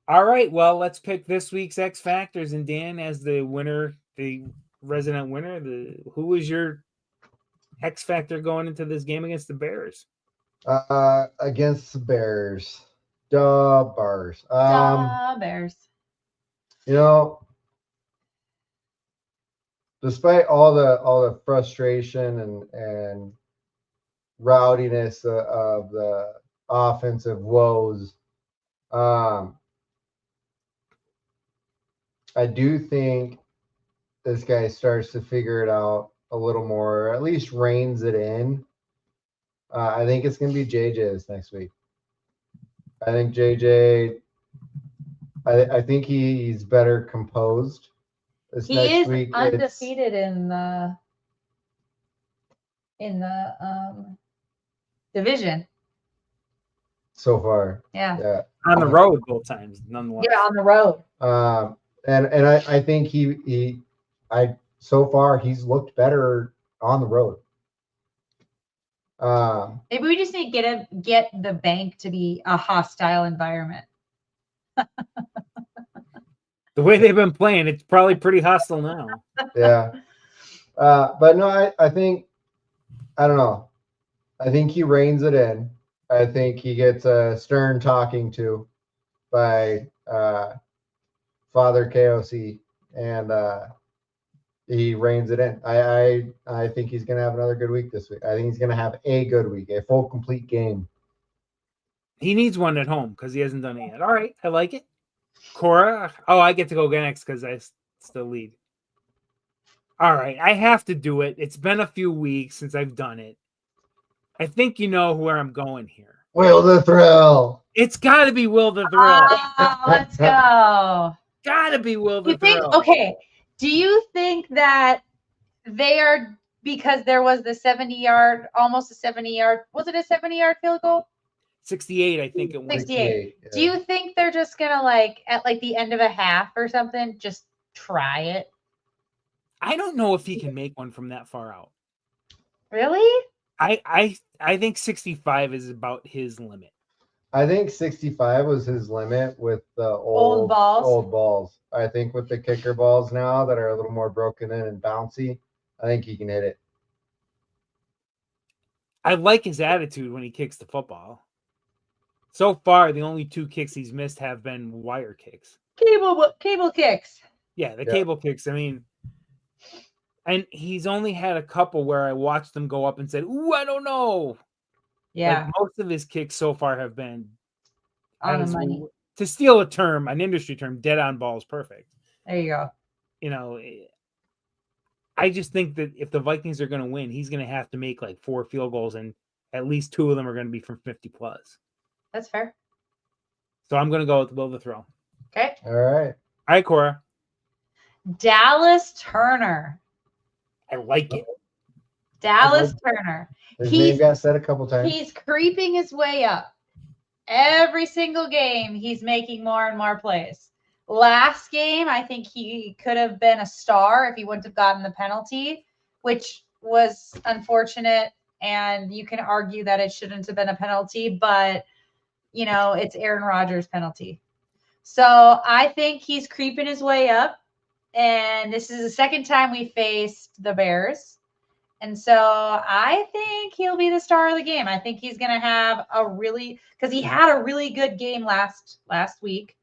A: All right. Well, let's pick this week's X Factors, and Dan as the winner, the resident winner. Who was your X factor going into this game against the Bears?
C: Against the Bears. The Bears.
B: Bears.
C: You know, despite all the frustration and rowdiness of the offensive woes, I do think this guy starts to figure it out a little more, or at least reins it in. I think it's going to be JJ's next week. I think JJ. I think he's better composed. This
B: He
C: next
B: is
C: week,
B: undefeated in the division.
C: So far,
B: Yeah.
A: On the road both times, nonetheless.
B: Yeah, on the road.
C: And I think he so far he's looked better on the road.
B: Maybe we just need to get the bank to be a hostile environment.
A: The way they've been playing, it's probably pretty hostile now.
C: Yeah. But no, I think, I don't know. I think he reins it in. I think he gets a stern talking to by Father KOC, and he reins it in. I think he's going to have another good week this week. I think he's going to have a good week, a full, complete game.
A: He needs one at home because he hasn't done it yet. All right, I like it. Cora. Oh, I get to go next because I still lead. All right, I have to do it. It's been a few weeks since I've done it. I think you know where I'm going here.
C: Will the Thrill.
A: It's got to be Will the Thrill.
B: Let's go.
A: Got to be Will the
B: You think?
A: Thrill.
B: Okay. Do you think that they are, because there was the 70-yard, almost a 70-yard? Was it a 70-yard field goal?
A: 68, I think it was.
B: 68.
C: Yeah.
B: Do you think they're just gonna at the end of a half or something, just try it?
A: I don't know if he can make one from that far out.
B: Really?
A: I think 65 is about his limit.
C: I think 65 was his limit with the
B: Old balls.
C: Old balls. I think with the kicker balls now that are a little more broken in and bouncy, I think he can hit it.
B: I
A: like his attitude when he kicks the football. So far, the only 2 kicks he's missed have been wire kicks.
B: Cable kicks.
A: Yeah, cable kicks. I mean, and he's only had a couple where I watched them go up and said, "Ooh, I don't know."
B: Yeah.
A: Like most of his kicks so far have been
B: on the money.
A: To steal a term, an industry term, dead on balls perfect.
B: There you go.
A: You know, I just think that if the Vikings are going to win, he's going to have to make like 4 field goals, and at least 2 of them are going to be from 50 plus.
B: That's fair.
A: So I'm going to go with Will the Thrill.
B: Okay.
C: All right.
A: All right, Cora.
B: Dallas Turner.
A: I like it.
B: Dallas Turner.
C: His name got said a couple times.
B: He's creeping his way up. Every single game, he's making more and more plays. Last game, I think he could have been a star if he wouldn't have gotten the penalty, which was unfortunate. And you can argue that it shouldn't have been a penalty, but, it's Aaron Rodgers' penalty. So I think he's creeping his way up. And this is the second time we faced the Bears. And so I think he'll be the star of the game. I think he's going to have because he had a really good game last week.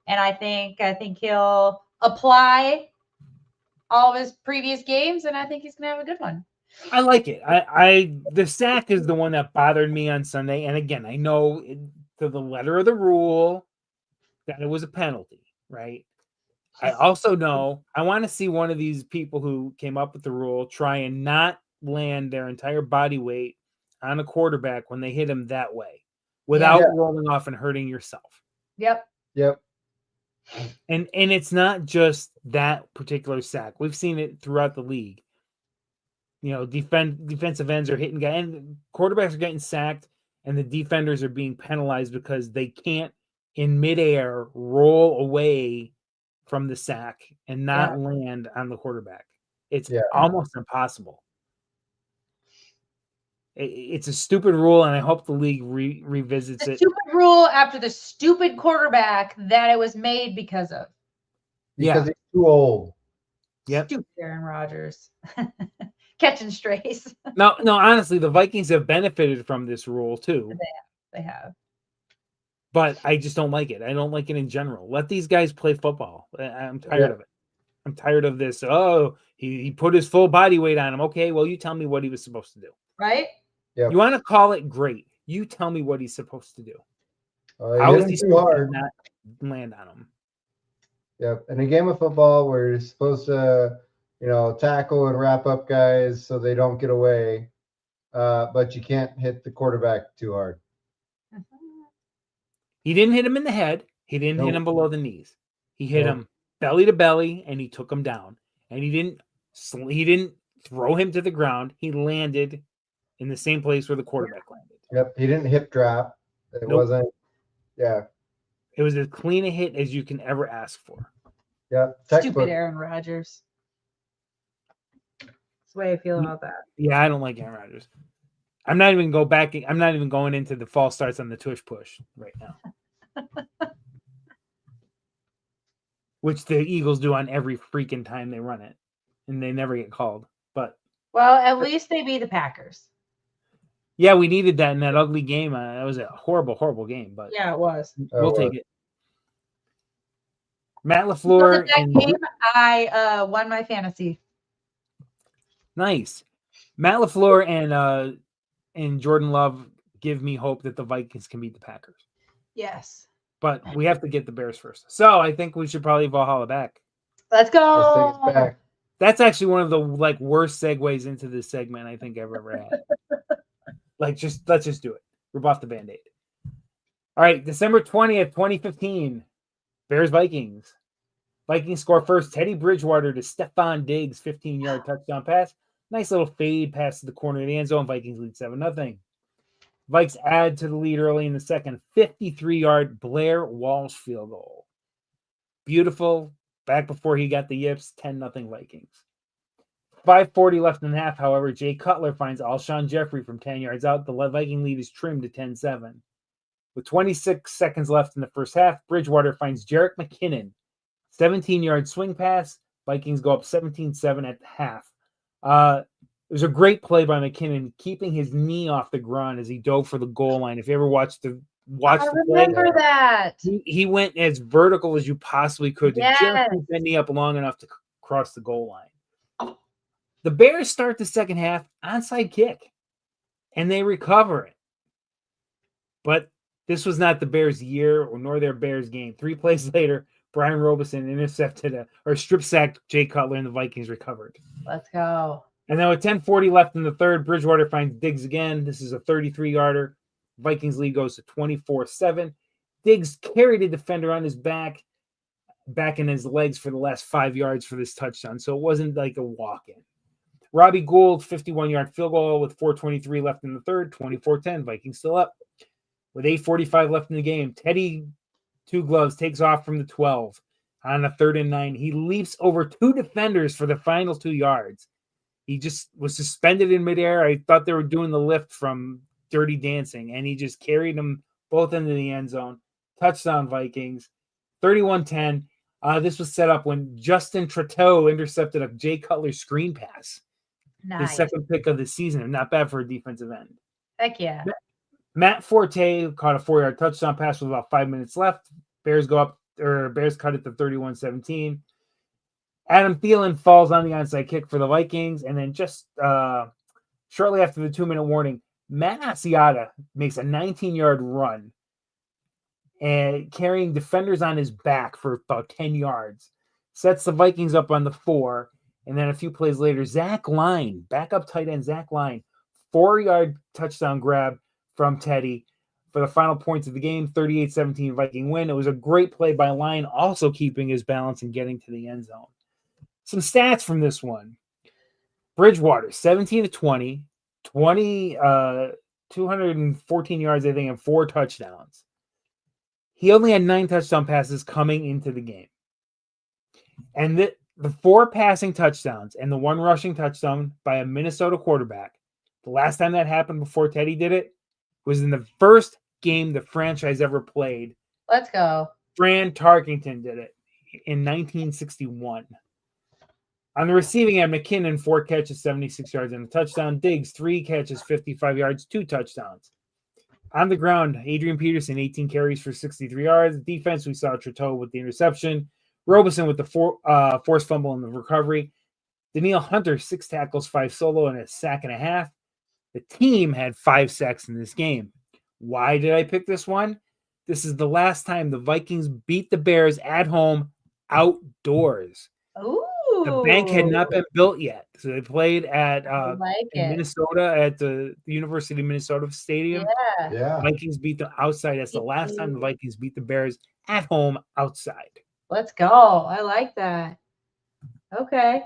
B: And I think he'll apply all of his previous games, and I think he's going to have a good one.
A: I like it. The sack is the one that bothered me on Sunday. And again, I know to the letter of the rule that it was a penalty, right? I also know I want to see one of these people who came up with the rule try and not land their entire body weight on a quarterback when they hit him that way without rolling off and hurting yourself.
B: Yep.
A: And it's not just that particular sack. We've seen it throughout the league. Defensive ends are hitting guys, and quarterbacks are getting sacked, and the defenders are being penalized because they can't in midair roll away from the sack and not land on the quarterback. It's almost impossible. It's a stupid rule, and I hope the league revisits it.
B: Stupid rule after the stupid quarterback that it was made because of.
C: Because he's too old.
A: Yep.
B: Stupid Aaron Rodgers. Can catching strays.
A: No, honestly, the Vikings have benefited from this rule too.
B: They have.
A: But I just don't like it. I don't like it in general. Let these guys play football. I'm tired of it. I'm tired of this. Oh, he put his full body weight on him. Okay, well, you tell me what he was supposed to do.
B: Right?
C: Yep.
A: You want to call it great. You tell me what he's supposed to do.
C: How is he too hard?
A: Not land on him?
C: Yep. In a game of football where you're supposed to, tackle and wrap up guys so they don't get away, but you can't hit the quarterback too hard.
A: He didn't hit him in the head. He didn't hit him below the knees. He hit him belly to belly, and he took him down. And he didn't throw him to the ground. He landed in the same place where the quarterback landed.
C: Yep. He didn't hip drop. It wasn't. Yeah.
A: It was as clean a hit as you can ever ask for.
C: Yep.
B: Stupid Aaron Rodgers. That's the way I feel about that.
A: Yeah, I don't like Aaron Rodgers. I'm not even going into the false starts on the tush push right now. Which the Eagles do on every freaking time they run it. And they never get called. But
B: well, at least they beat the Packers.
A: yeah, we needed that in that ugly game. That was a horrible, horrible game. But
B: yeah, it was.
A: We'll take it. Matt LaFleur.
B: That game, I won my fantasy.
A: Nice. Matt LaFleur and Jordan Love give me hope that the Vikings can beat the Packers.
B: Yes.
A: But we have to get the Bears first. So I think we should probably Valhalla back.
B: Let's go.
C: Let's take it back.
A: That's actually one of the worst segues into this segment I think I've ever had. Let's just do it. Rip off the Band-Aid. All right, December 20th, 2015. Bears Vikings. Vikings score first. Teddy Bridgewater to Stephon Diggs, 15-yard touchdown pass. Nice little fade pass to the corner of the end zone. Vikings lead 7-0. Vikes add to the lead early in the second. 53-yard Blair Walsh field goal. Beautiful. Back before he got the yips. 10-0 Vikings. 5:40 left in the half. However, Jay Cutler finds Alshon Jeffrey from 10 yards out. The Viking lead is trimmed to 10-7. With 26 seconds left in the first half, Bridgewater finds Jerick McKinnon. 17-yard swing pass. Vikings go up 17-7 at the half. It was a great play by McKinnon, keeping his knee off the ground as he dove for the goal line. If you ever watched the play,
B: remember that.
A: He went as vertical as you possibly could to
B: Yes.
A: just keep that knee up long enough to cross the goal line. The Bears start the second half onside kick, and they recover it. But this was not the Bears' year nor their Bears game. 3 plays later, Brian Robeson intercepted strip sacked Jay Cutler, and the Vikings recovered.
B: Let's go.
A: And then with 10:40 left in the third, Bridgewater finds Diggs again. This is a 33-yarder. Vikings lead goes to 24-7. Diggs carried a defender on his back in his legs for the last 5 yards for this touchdown. So it wasn't like a walk-in. Robbie Gould, 51-yard field goal with 4:23 left in the third, 24-10. Vikings still up. With 8:45 left in the game, Teddy Two Gloves takes off from the 12 on a 3rd and 9. He leaps over 2 defenders for the final 2 yards. He just was suspended in midair. I thought they were doing the lift from Dirty Dancing, and he just carried them both into the end zone. Touchdown Vikings, 31-10. This was set up when Justin Trudeau intercepted a Jay Cutler screen pass.
B: Nice.
A: His second pick of the season. Not bad for a defensive end.
B: Heck yeah.
A: Matt Forte caught a 4-yard touchdown pass with about 5 minutes left. Bears cut it to 31-17. Adam Thielen falls on the onside kick for the Vikings. And then just shortly after the 2-minute warning, Matt Asiata makes a 19-yard run and carrying defenders on his back for about 10 yards. Sets the Vikings up on the 4. And then a few plays later, Zach Line, backup tight end Zach Line, 4-yard touchdown grab from Teddy for the final points of the game, 38-17 Viking win. It was a great play by Line, also keeping his balance and getting to the end zone. Some stats from this one. Bridgewater, 17-20, 214 yards, I think, and 4 touchdowns. He only had 9 touchdown passes coming into the game. And the 4 passing touchdowns and the 1 rushing touchdown by a Minnesota quarterback, the last time that happened before Teddy did it was in the first game the franchise ever played.
B: Let's go.
A: Fran Tarkington did it in 1961. On the receiving end, McKinnon, 4 catches, 76 yards, and a touchdown. Diggs, 3 catches, 55 yards, 2 touchdowns. On the ground, Adrian Peterson, 18 carries for 63 yards. Defense, we saw Trudeau with the interception. Robeson with the forced fumble in the recovery. Danielle Hunter, 6 tackles, 5 solo, and a sack and a half. The team had 5 sacks in this game. Why did I pick this one? This is the last time the Vikings beat the Bears at home outdoors.
B: Ooh.
A: The bank had not been built yet. So they played at in Minnesota at the University of Minnesota Stadium.
C: Yeah.
A: Vikings beat them outside. That's the last time the Vikings beat the Bears at home outside.
B: Let's go. I like that. Okay.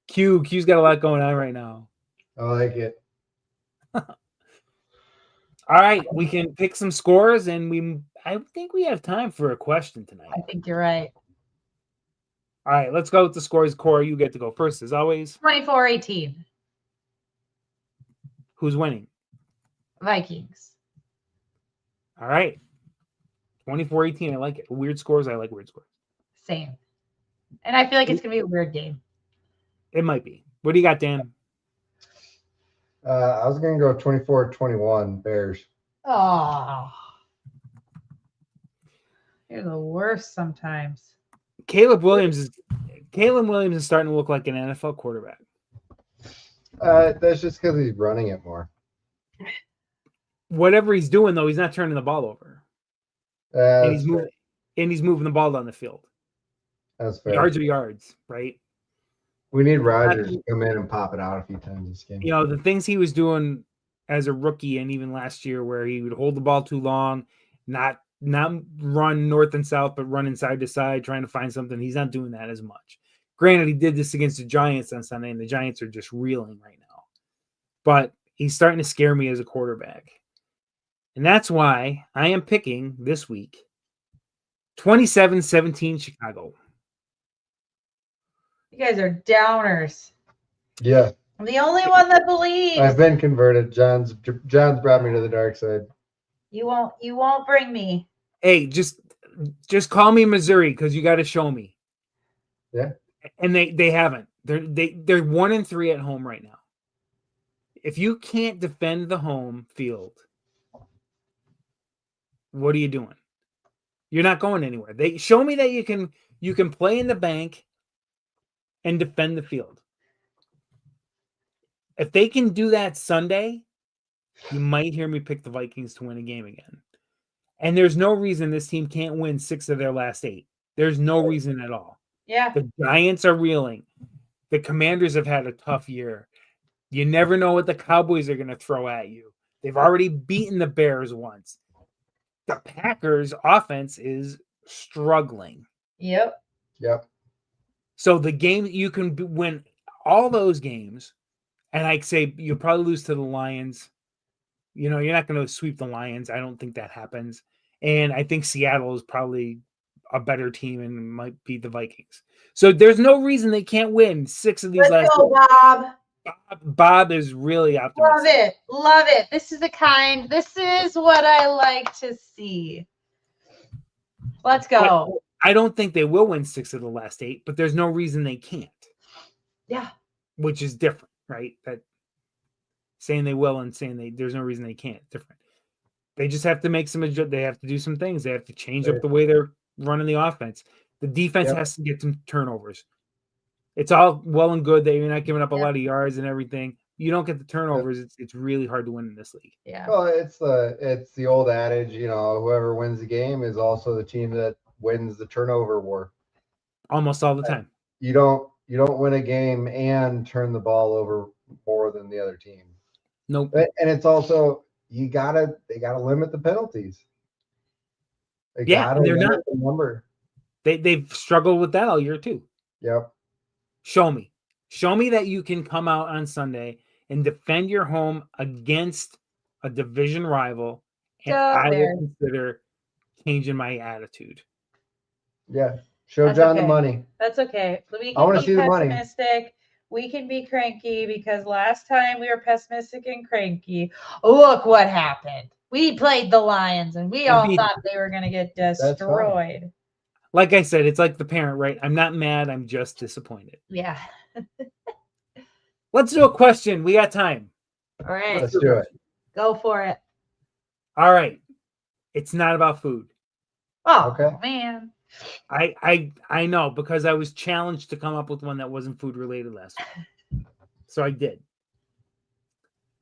A: Q's got a lot going on right now.
C: I like it.
A: All right, we can pick some scores, and I think we have time for a question tonight.
B: I think you're right.
A: All right, let's go with the scores. Cora, you get to go first as always.
B: 24-18.
A: Who's winning?
B: Vikings.
A: All right. 24-18. I like it. Weird scores. I like weird scores.
B: Same. And I feel like it's going to be a weird game.
A: It might be. What do you got, Dan?
C: I was going to go 24-21 Bears.
B: Oh. You're the worst sometimes.
A: Caleb Williams is starting to look like an NFL quarterback.
C: That's just because he's running it more.
A: Whatever he's doing, though, he's not turning the ball over. And he's moving the ball down the field.
C: That's fair.
A: Yards are yards, right?
C: We need Rodgers to come in and pop it out a few times this game.
A: You know, the things he was doing as a rookie and even last year where he would hold the ball too long, not run north and south, but running side to side, trying to find something. He's not doing that as much. Granted, he did this against the Giants on Sunday, and the Giants are just reeling right now. But he's starting to scare me as a quarterback. And that's why I am picking this week 27-17 Chicago.
B: You guys are downers.
C: Yeah.
B: I'm the only one that believes.
C: I've been converted. John's brought me to the dark side.
B: You won't bring me.
A: Hey, just call me Missouri because you got to show me.
C: Yeah.
A: And they haven't. They're 1-3 at home right now. If you can't defend the home field, what are you doing? You're not going anywhere. They show me that you can play in the bank and defend the field. If they can do that Sunday, you might hear me pick the Vikings to win a game again. And there's no reason this team can't win 6 of their last 8. There's no reason at all.
B: Yeah.
A: The Giants are reeling. The Commanders have had a tough year. You never know what the Cowboys are going to throw at you. They've already beaten the Bears once. The Packers' offense is struggling.
B: Yep.
A: So the game, you can win all those games, and I'd say you'll probably lose to the Lions. You know, you're not going to sweep the Lions. I don't think that happens. And I think Seattle is probably a better team and might beat the Vikings. So there's no reason they can't win 6 of these
B: Let's go, Bob.
A: Bob is really optimistic.
B: Love it. This is what I like to see. Let's go.
A: But I don't think they will win 6 of the last 8, but there's no reason they can't.
B: Yeah.
A: Which is different, right? That saying they will and saying there's no reason they can't. Different. They just have to make some adjustments. They have to do some things. They have to change up the way they're running the offense. The defense has to get some turnovers. It's all well and good that you're not giving up a lot of yards and everything. You don't get the turnovers. It's really hard to win in this league.
B: Yeah.
C: Well, it's the old adage, you know, whoever wins the game is also the team that wins the turnover war.
A: Almost all the time.
C: You don't win a game and turn the ball over more than the other team.
A: Nope.
C: And it's also they gotta limit the penalties.
A: And they're not
C: the number.
A: They've struggled with that all year too.
C: Yep.
A: Show me that you can come out on Sunday and defend your home against a division rival, and I will consider changing my attitude.
C: Yeah. Show John the money.
B: That's okay.
C: I want to see the money.
B: Pessimistic. We can be cranky because last time we were pessimistic and cranky. Look what happened. We played the Lions and we all thought they were going to get destroyed.
A: Like I said, it's like the parent, right? I'm not mad. I'm just disappointed.
B: Yeah.
A: Let's do a question. We got time.
B: All right.
C: Let's do it.
B: Go for it.
A: All right. It's not about food.
B: Oh,
C: Okay.
B: man.
A: I know, because I was challenged to come up with one that wasn't food related last week. So I did.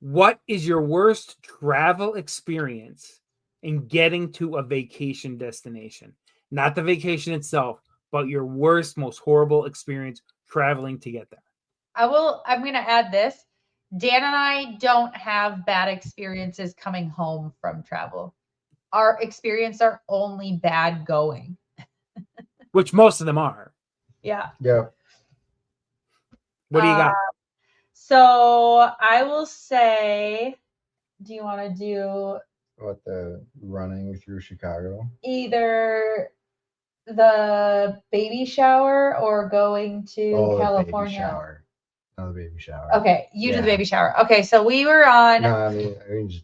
A: What is your worst travel experience in getting to a vacation destination? Not the vacation itself, but your worst, most horrible experience traveling to get there.
B: I'm going to add this. Dan and I don't have bad experiences coming home from travel. Our experience are only bad going.
A: Which most of them are.
B: Yeah.
C: Yeah.
A: What do you got?
B: So I will say, do you want to do
C: What, the running through Chicago?
B: either the baby shower or going to
C: The baby
B: California?
C: shower. No, the baby shower.
B: Okay, you do
C: Yeah.
B: the baby shower. Okay, so we were on.
C: No, I mean,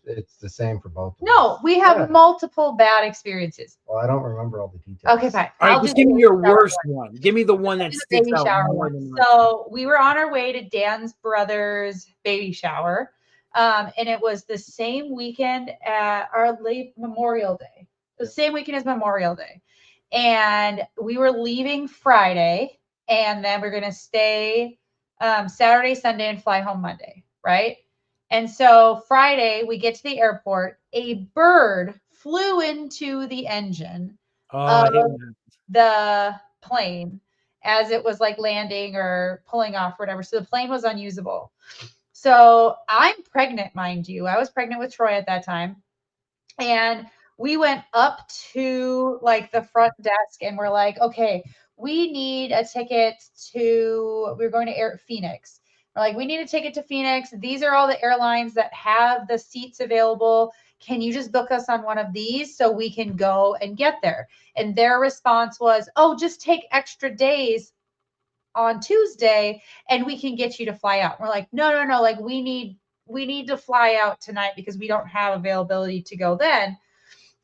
C: it's the same for both. Of
B: No,
C: us.
B: we have
C: Yeah.
B: multiple bad experiences.
C: Well, I don't remember all the details.
B: Okay, fine.
A: All right,
B: I'll
A: just
B: do
A: give
B: the
A: me your
B: baby shower
A: worst one. Give me the one that
B: do the
A: sticks
B: baby
A: out
B: shower
A: more
B: one.
A: than the rest.
B: So we were on our way to Dan's brother's baby shower, and it was the same weekend at our late Memorial Day. The same weekend as Memorial Day, and we were leaving Friday, and then we're gonna stay Saturday, Sunday, and fly home Monday, right? And so Friday we get to the airport. A bird flew into the engine
A: Oh, I hate
B: of
A: that.
B: the plane as it was like landing or pulling off or whatever. So the plane was unusable. So I'm pregnant, mind you. I was pregnant with Troy at that time. And we went up to like the front desk and we're like, okay, we need a ticket we're going to Phoenix. We're like, we need a ticket to Phoenix. These are all the airlines that have the seats available. Can you just book us on one of these so we can go and get there? And their response was, oh, just take extra days on Tuesday and we can get you to fly out. We're like, no, like we need to fly out tonight because we don't have availability to go then.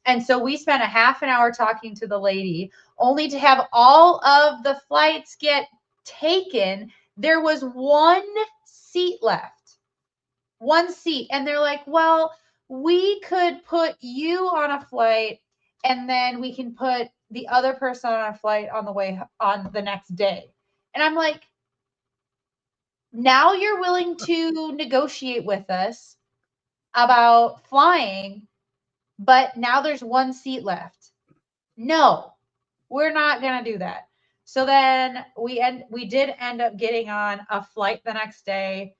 B: And so we spent a half an hour talking to the lady, only to have all of the flights get taken. There was one seat left. One seat. And they're like, well, we could put you on a flight and then we can put the other person on a flight on the way on the next day. And I'm like, now you're willing to negotiate with us about flying, but now there's one seat left. No, we're not going to do that. So then we did end up getting on a flight the next day.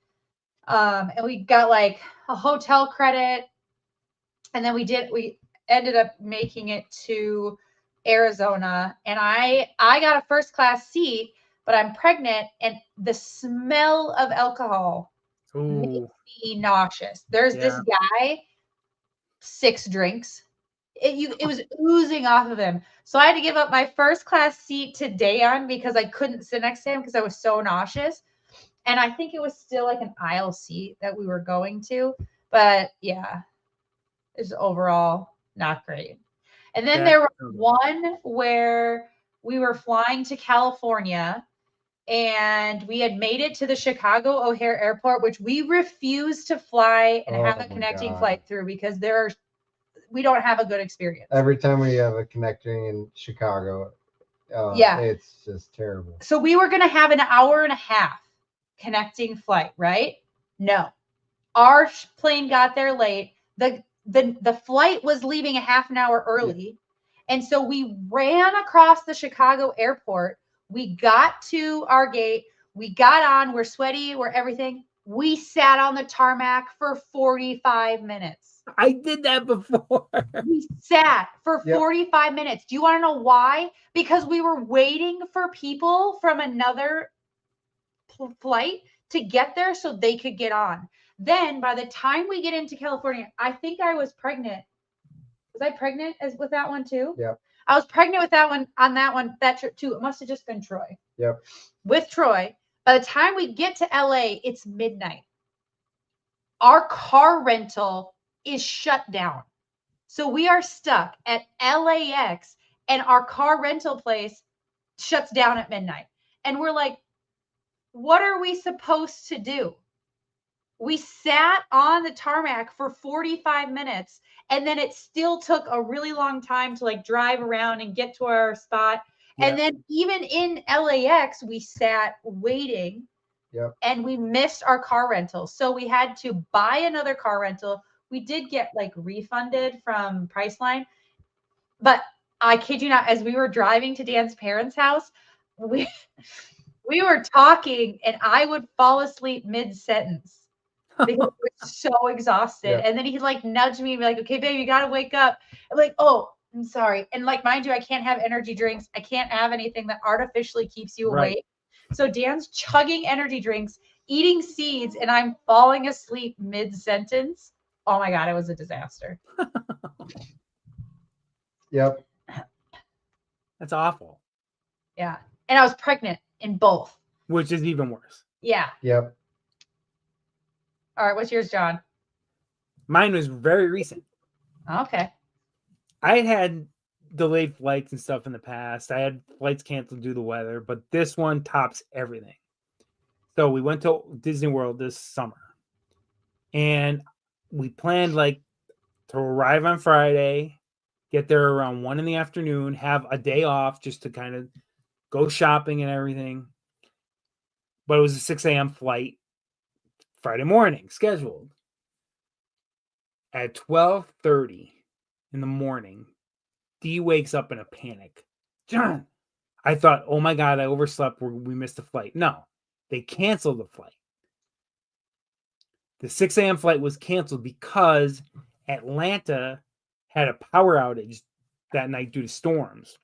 B: And we got like a hotel credit. And then we ended up making it to Arizona. And I got a first class seat, but I'm pregnant and the smell of alcohol makes
A: Ooh,
B: me nauseous. There's this
A: yeah.
B: guy, 6 drinks. It was oozing off of him. So I had to give up my first class seat to Dayon because I couldn't sit next to him because I was so nauseous. And I think it was still like an aisle seat that we were going to. But yeah, it's overall not great. And then there was one where we were flying to California and we had made it to the Chicago O'Hare Airport, which we refused to fly and have a connecting flight through because we don't have a good experience.
C: Every time we have a connecting in Chicago, it's just terrible. So
B: we were going to have an hour and a half connecting flight, right? No. Our plane got there late. The flight was leaving a half an hour early. Yeah. And so we ran across the Chicago airport. We got to our gate. We got on. We're sweaty. We're everything. We sat on the tarmac for 45 minutes.
A: I did that before.
B: We sat for 45 minutes. Do you want to know why? Because we were waiting for people from another flight to get there so they could get on. Then by the time we get into California, I think I was pregnant. Was I pregnant with that one too?
C: Yep.
B: I was pregnant with that one on that trip too. It must have just been Troy.
C: Yep.
B: With Troy. By the time we get to LA, it's midnight. Our car rental is shut down. So we are stuck at LAX and our car rental place shuts down at midnight. And we're like, what are we supposed to do? We sat on the tarmac for 45 minutes, and then it still took a really long time to like drive around and get to our spot.
C: Yeah.
B: And then even in LAX, we sat waiting.
C: Yep.
B: And we missed our car rental. So we had to buy another car rental. We did get like refunded from Priceline. But I kid you not, as we were driving to Dan's parents' house, we were talking and I would fall asleep mid-sentence because I was so exhausted.
C: Yeah.
B: And then he'd like nudge me and be like, okay, babe, you gotta wake up. I'm like, oh, I'm sorry. And like, mind you, I can't have energy drinks. I can't have anything that artificially keeps you
A: Right.
B: awake. So Dan's chugging energy drinks, eating seeds, and I'm falling asleep mid-sentence. Oh my God, it was a disaster.
C: Yep.
A: That's awful.
B: Yeah. And I was pregnant in both.
A: Which is even worse.
B: Yeah.
C: Yep.
B: All right. What's yours, John?
A: Mine was very recent.
B: Okay.
A: I had delayed flights and stuff in the past. I had flights canceled due to the weather, but this one tops everything. So we went to Disney World this summer, and we planned like to arrive on Friday, get there around 1 PM, have a day off just to kind of go shopping and everything. But it was a 6 a.m. flight Friday morning scheduled. At 12:30 in the morning, Dee wakes up in a panic. John, I thought, oh my God, I overslept. We missed the flight. No, they canceled the flight. The 6 a.m. flight was canceled because Atlanta had a power outage that night due to storms.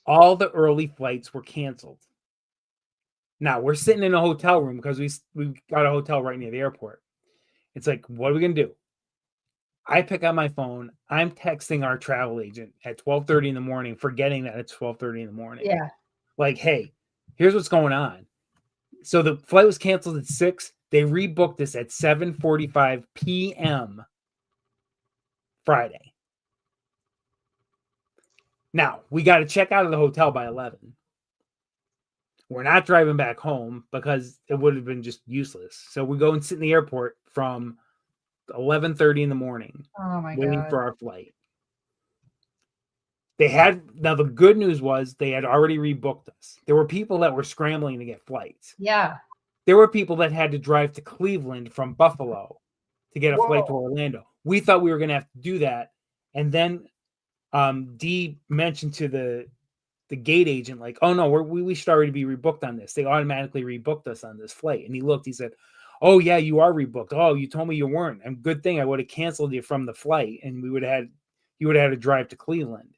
A: All the early flights were canceled. Now, we're sitting in a hotel room because we got a hotel right near the airport. It's like, what are we going to do? I pick up my phone. I'm texting our travel agent at 12:30 in the morning, forgetting that it's 12:30 in the morning.
B: Yeah.
A: Like, hey, here's what's going on. So the flight was canceled at 6. They rebooked us at 7:45 p.m. Friday. Now, we got to check out of the hotel by 11. We're not driving back home because it would have been just useless. So we go and sit in the airport from 11:30 in the morning,
B: Oh my
A: waiting
B: God.
A: for our flight. Now the good news was they had already rebooked us. There were people that were scrambling to get flights.
B: Yeah.
A: There were people that had to drive to Cleveland from Buffalo to get a flight to
B: Whoa.
A: Orlando. We thought we were going to have to do that. And then Dee mentioned to the gate agent, like, oh no, we should already be rebooked on this. They automatically rebooked us on this flight. And he looked, he said, oh yeah, you are rebooked. Oh, you told me you weren't. And good thing I would have canceled you from the flight and you would have had to drive to Cleveland.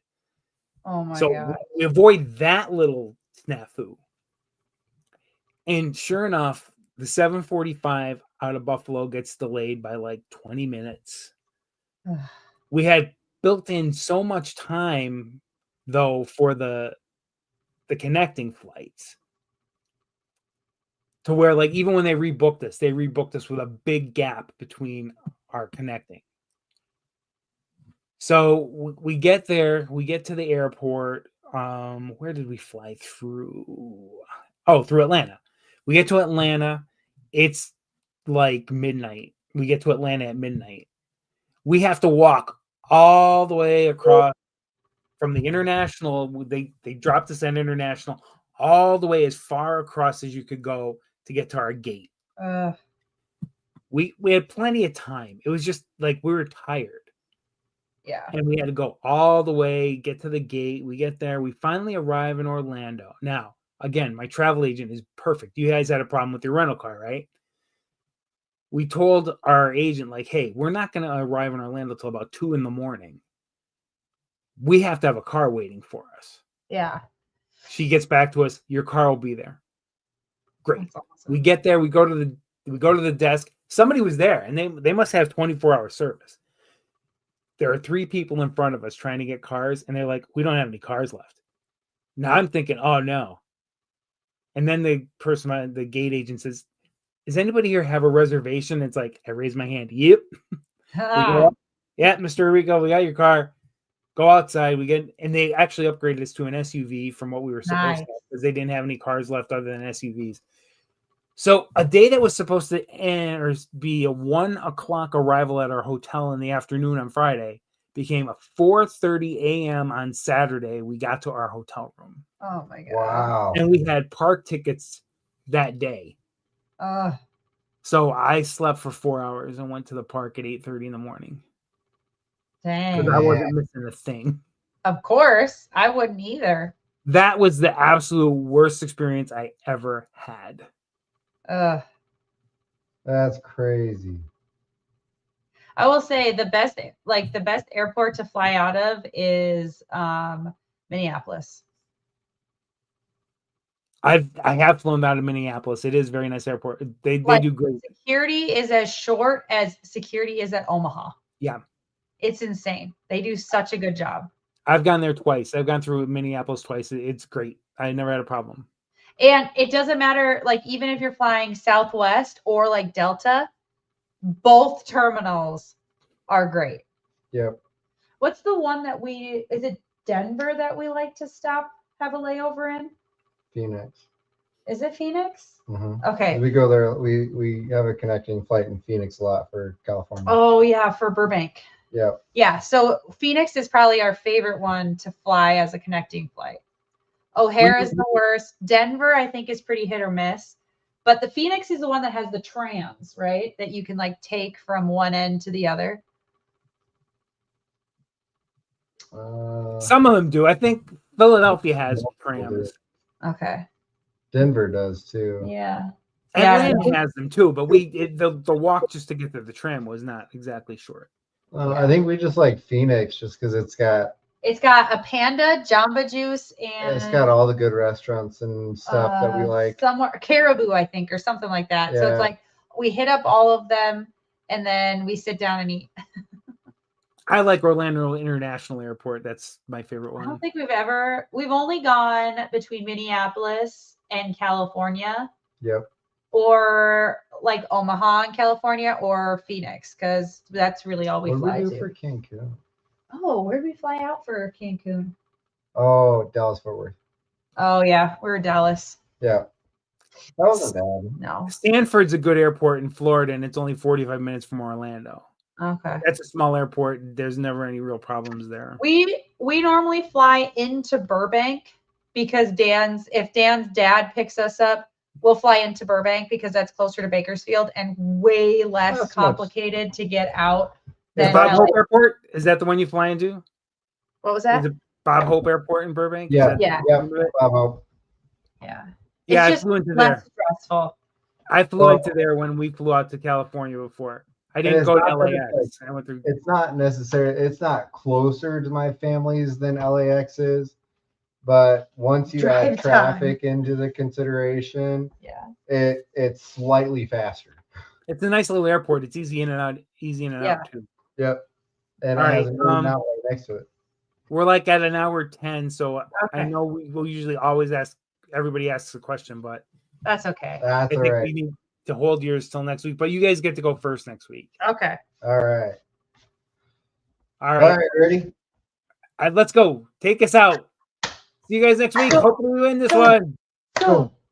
B: Oh my
A: So
B: God.
A: we avoid that little snafu. And sure enough, the 7:45 out of Buffalo gets delayed by like 20 minutes. We had built in so much time, though, for the connecting flights, to where like even when they rebooked us with a big gap between our connecting. So we get there, we get to the airport. Where did we fly through? Oh, through Atlanta. We get to Atlanta. It's like midnight. We get to Atlanta at midnight. We have to walk all the way across from the international. They dropped us at international all the way as far across as you could go to get to our gate. We had plenty of time. It was just like we were tired.
B: Yeah.
A: And we had to go all the way, get to the gate. We get there. We finally arrive in Orlando. Now, again, my travel agent is perfect. You guys had a problem with your rental car, right? We told our agent, like, hey, we're not going to arrive in Orlando till about 2 a.m. We have to have a car waiting for us.
B: Yeah.
A: She gets back to us. Your car will be there. Great.
B: That's awesome.
A: We get there. We go to the desk. Somebody was there, and they must have 24-hour service. There are 3 people in front of us trying to get cars, and they're like, we don't have any cars left. Now I'm thinking, oh no. And then the gate agent says, does anybody here have a reservation? It's like, I raise my hand. Yep. Yeah, Mr. Rico, we got your car. Go outside. And they actually upgraded us to an SUV from what we were supposed
B: Nice.
A: to, because they didn't have any cars left other than SUVs. So a day that was supposed to end or be a 1 o'clock arrival at our hotel in the afternoon on Friday became a 4:30 a.m. on Saturday. We got to our hotel room.
B: Oh my god.
C: Wow.
A: And we had park tickets that day. So I slept for 4 hours and went to the park at 8:30 in the morning.
B: Dang.
A: Because I wasn't missing a thing.
B: Of course. I wouldn't either.
A: That was the absolute worst experience I ever had.
C: That's crazy.
B: I will say the best airport to fly out of is Minneapolis.
A: I have flown out of Minneapolis. It is a very nice airport. They do great.
B: Security is as short as security is at Omaha.
A: Yeah.
B: It's insane. They do such a good job.
A: I've gone there twice. I've gone through Minneapolis twice. It's great. I never had a problem.
B: And it doesn't matter, like, even if you're flying Southwest or like Delta, both terminals are great.
C: Yep.
B: What's the one that is it Denver that we like to have a layover in?
C: Phoenix.
B: Is it Phoenix?
C: Mm-hmm.
B: Okay.
C: We go there. We have a connecting flight in Phoenix a lot for California.
B: Oh yeah, for Burbank.
C: Yep.
B: Yeah, so Phoenix is probably our favorite one to fly as a connecting flight. O'Hare is the worst. Denver, I think, is pretty hit or miss. But the Phoenix is the one that has the trams, right? That you can like take from one end to the other.
A: Some of them do. I think Philadelphia has trams.
B: Okay.
C: Denver does too.
B: Yeah.
A: Atlanta has them too, but the walk just to get to the tram was not exactly short.
C: I think we just like Phoenix just because it's got
B: a Panda, Jamba Juice, and
C: it's got all the good restaurants and stuff that we like.
B: Somewhere Caribou, I think, or something like that.
C: Yeah.
B: So it's like we hit up all of them and then we sit down and eat.
A: I like Orlando International Airport. That's my favorite one.
B: I don't think we've only gone between Minneapolis and California.
C: Yep.
B: Or like Omaha in California or Phoenix, because that's really all we fly
C: do
B: to.
C: for Cancun?
B: Oh, where did we fly out for Cancun?
C: Oh, Dallas Fort Worth.
B: Oh yeah, we were Dallas.
C: Yeah. That wasn't bad.
B: No.
A: Stanford's a good airport in Florida, and it's only 45 minutes from Orlando.
B: Okay.
A: That's a small airport. There's never any real problems there.
B: We normally fly into Burbank because if Dan's dad picks us up, we'll fly into Burbank because that's closer to Bakersfield and way less complicated to get out.
A: Is Bob Hope Airport? Is that the one you fly into?
B: What was that?
A: Is it Bob Hope Airport in Burbank?
C: Yeah.
B: Yeah.
C: Bob Hope.
B: Yeah.
A: Yeah,
B: It's
A: I
B: just
A: flew into
B: less
A: there.
B: stressful.
A: I flew into there when we flew out to California before. I didn't go to LAX. I went through.
C: It's not necessarily. It's not closer to my family's than LAX is, but once you add traffic into the consideration, it's slightly faster.
A: It's a nice little airport. It's easy in and out. Out too.
C: Yep. And
A: all
C: it
A: right,
C: has a good outlet next to it.
A: We're like at an hour 10, so I know we'll usually always everybody asks a question, but
B: that's okay.
C: That's
A: I think we need to hold yours till next week, but you guys get to go first next week.
B: Okay.
C: All right.
A: All right.
C: Ready?
A: Let's go. Take us out. See you guys next week. Hopefully we win this one.
B: Go.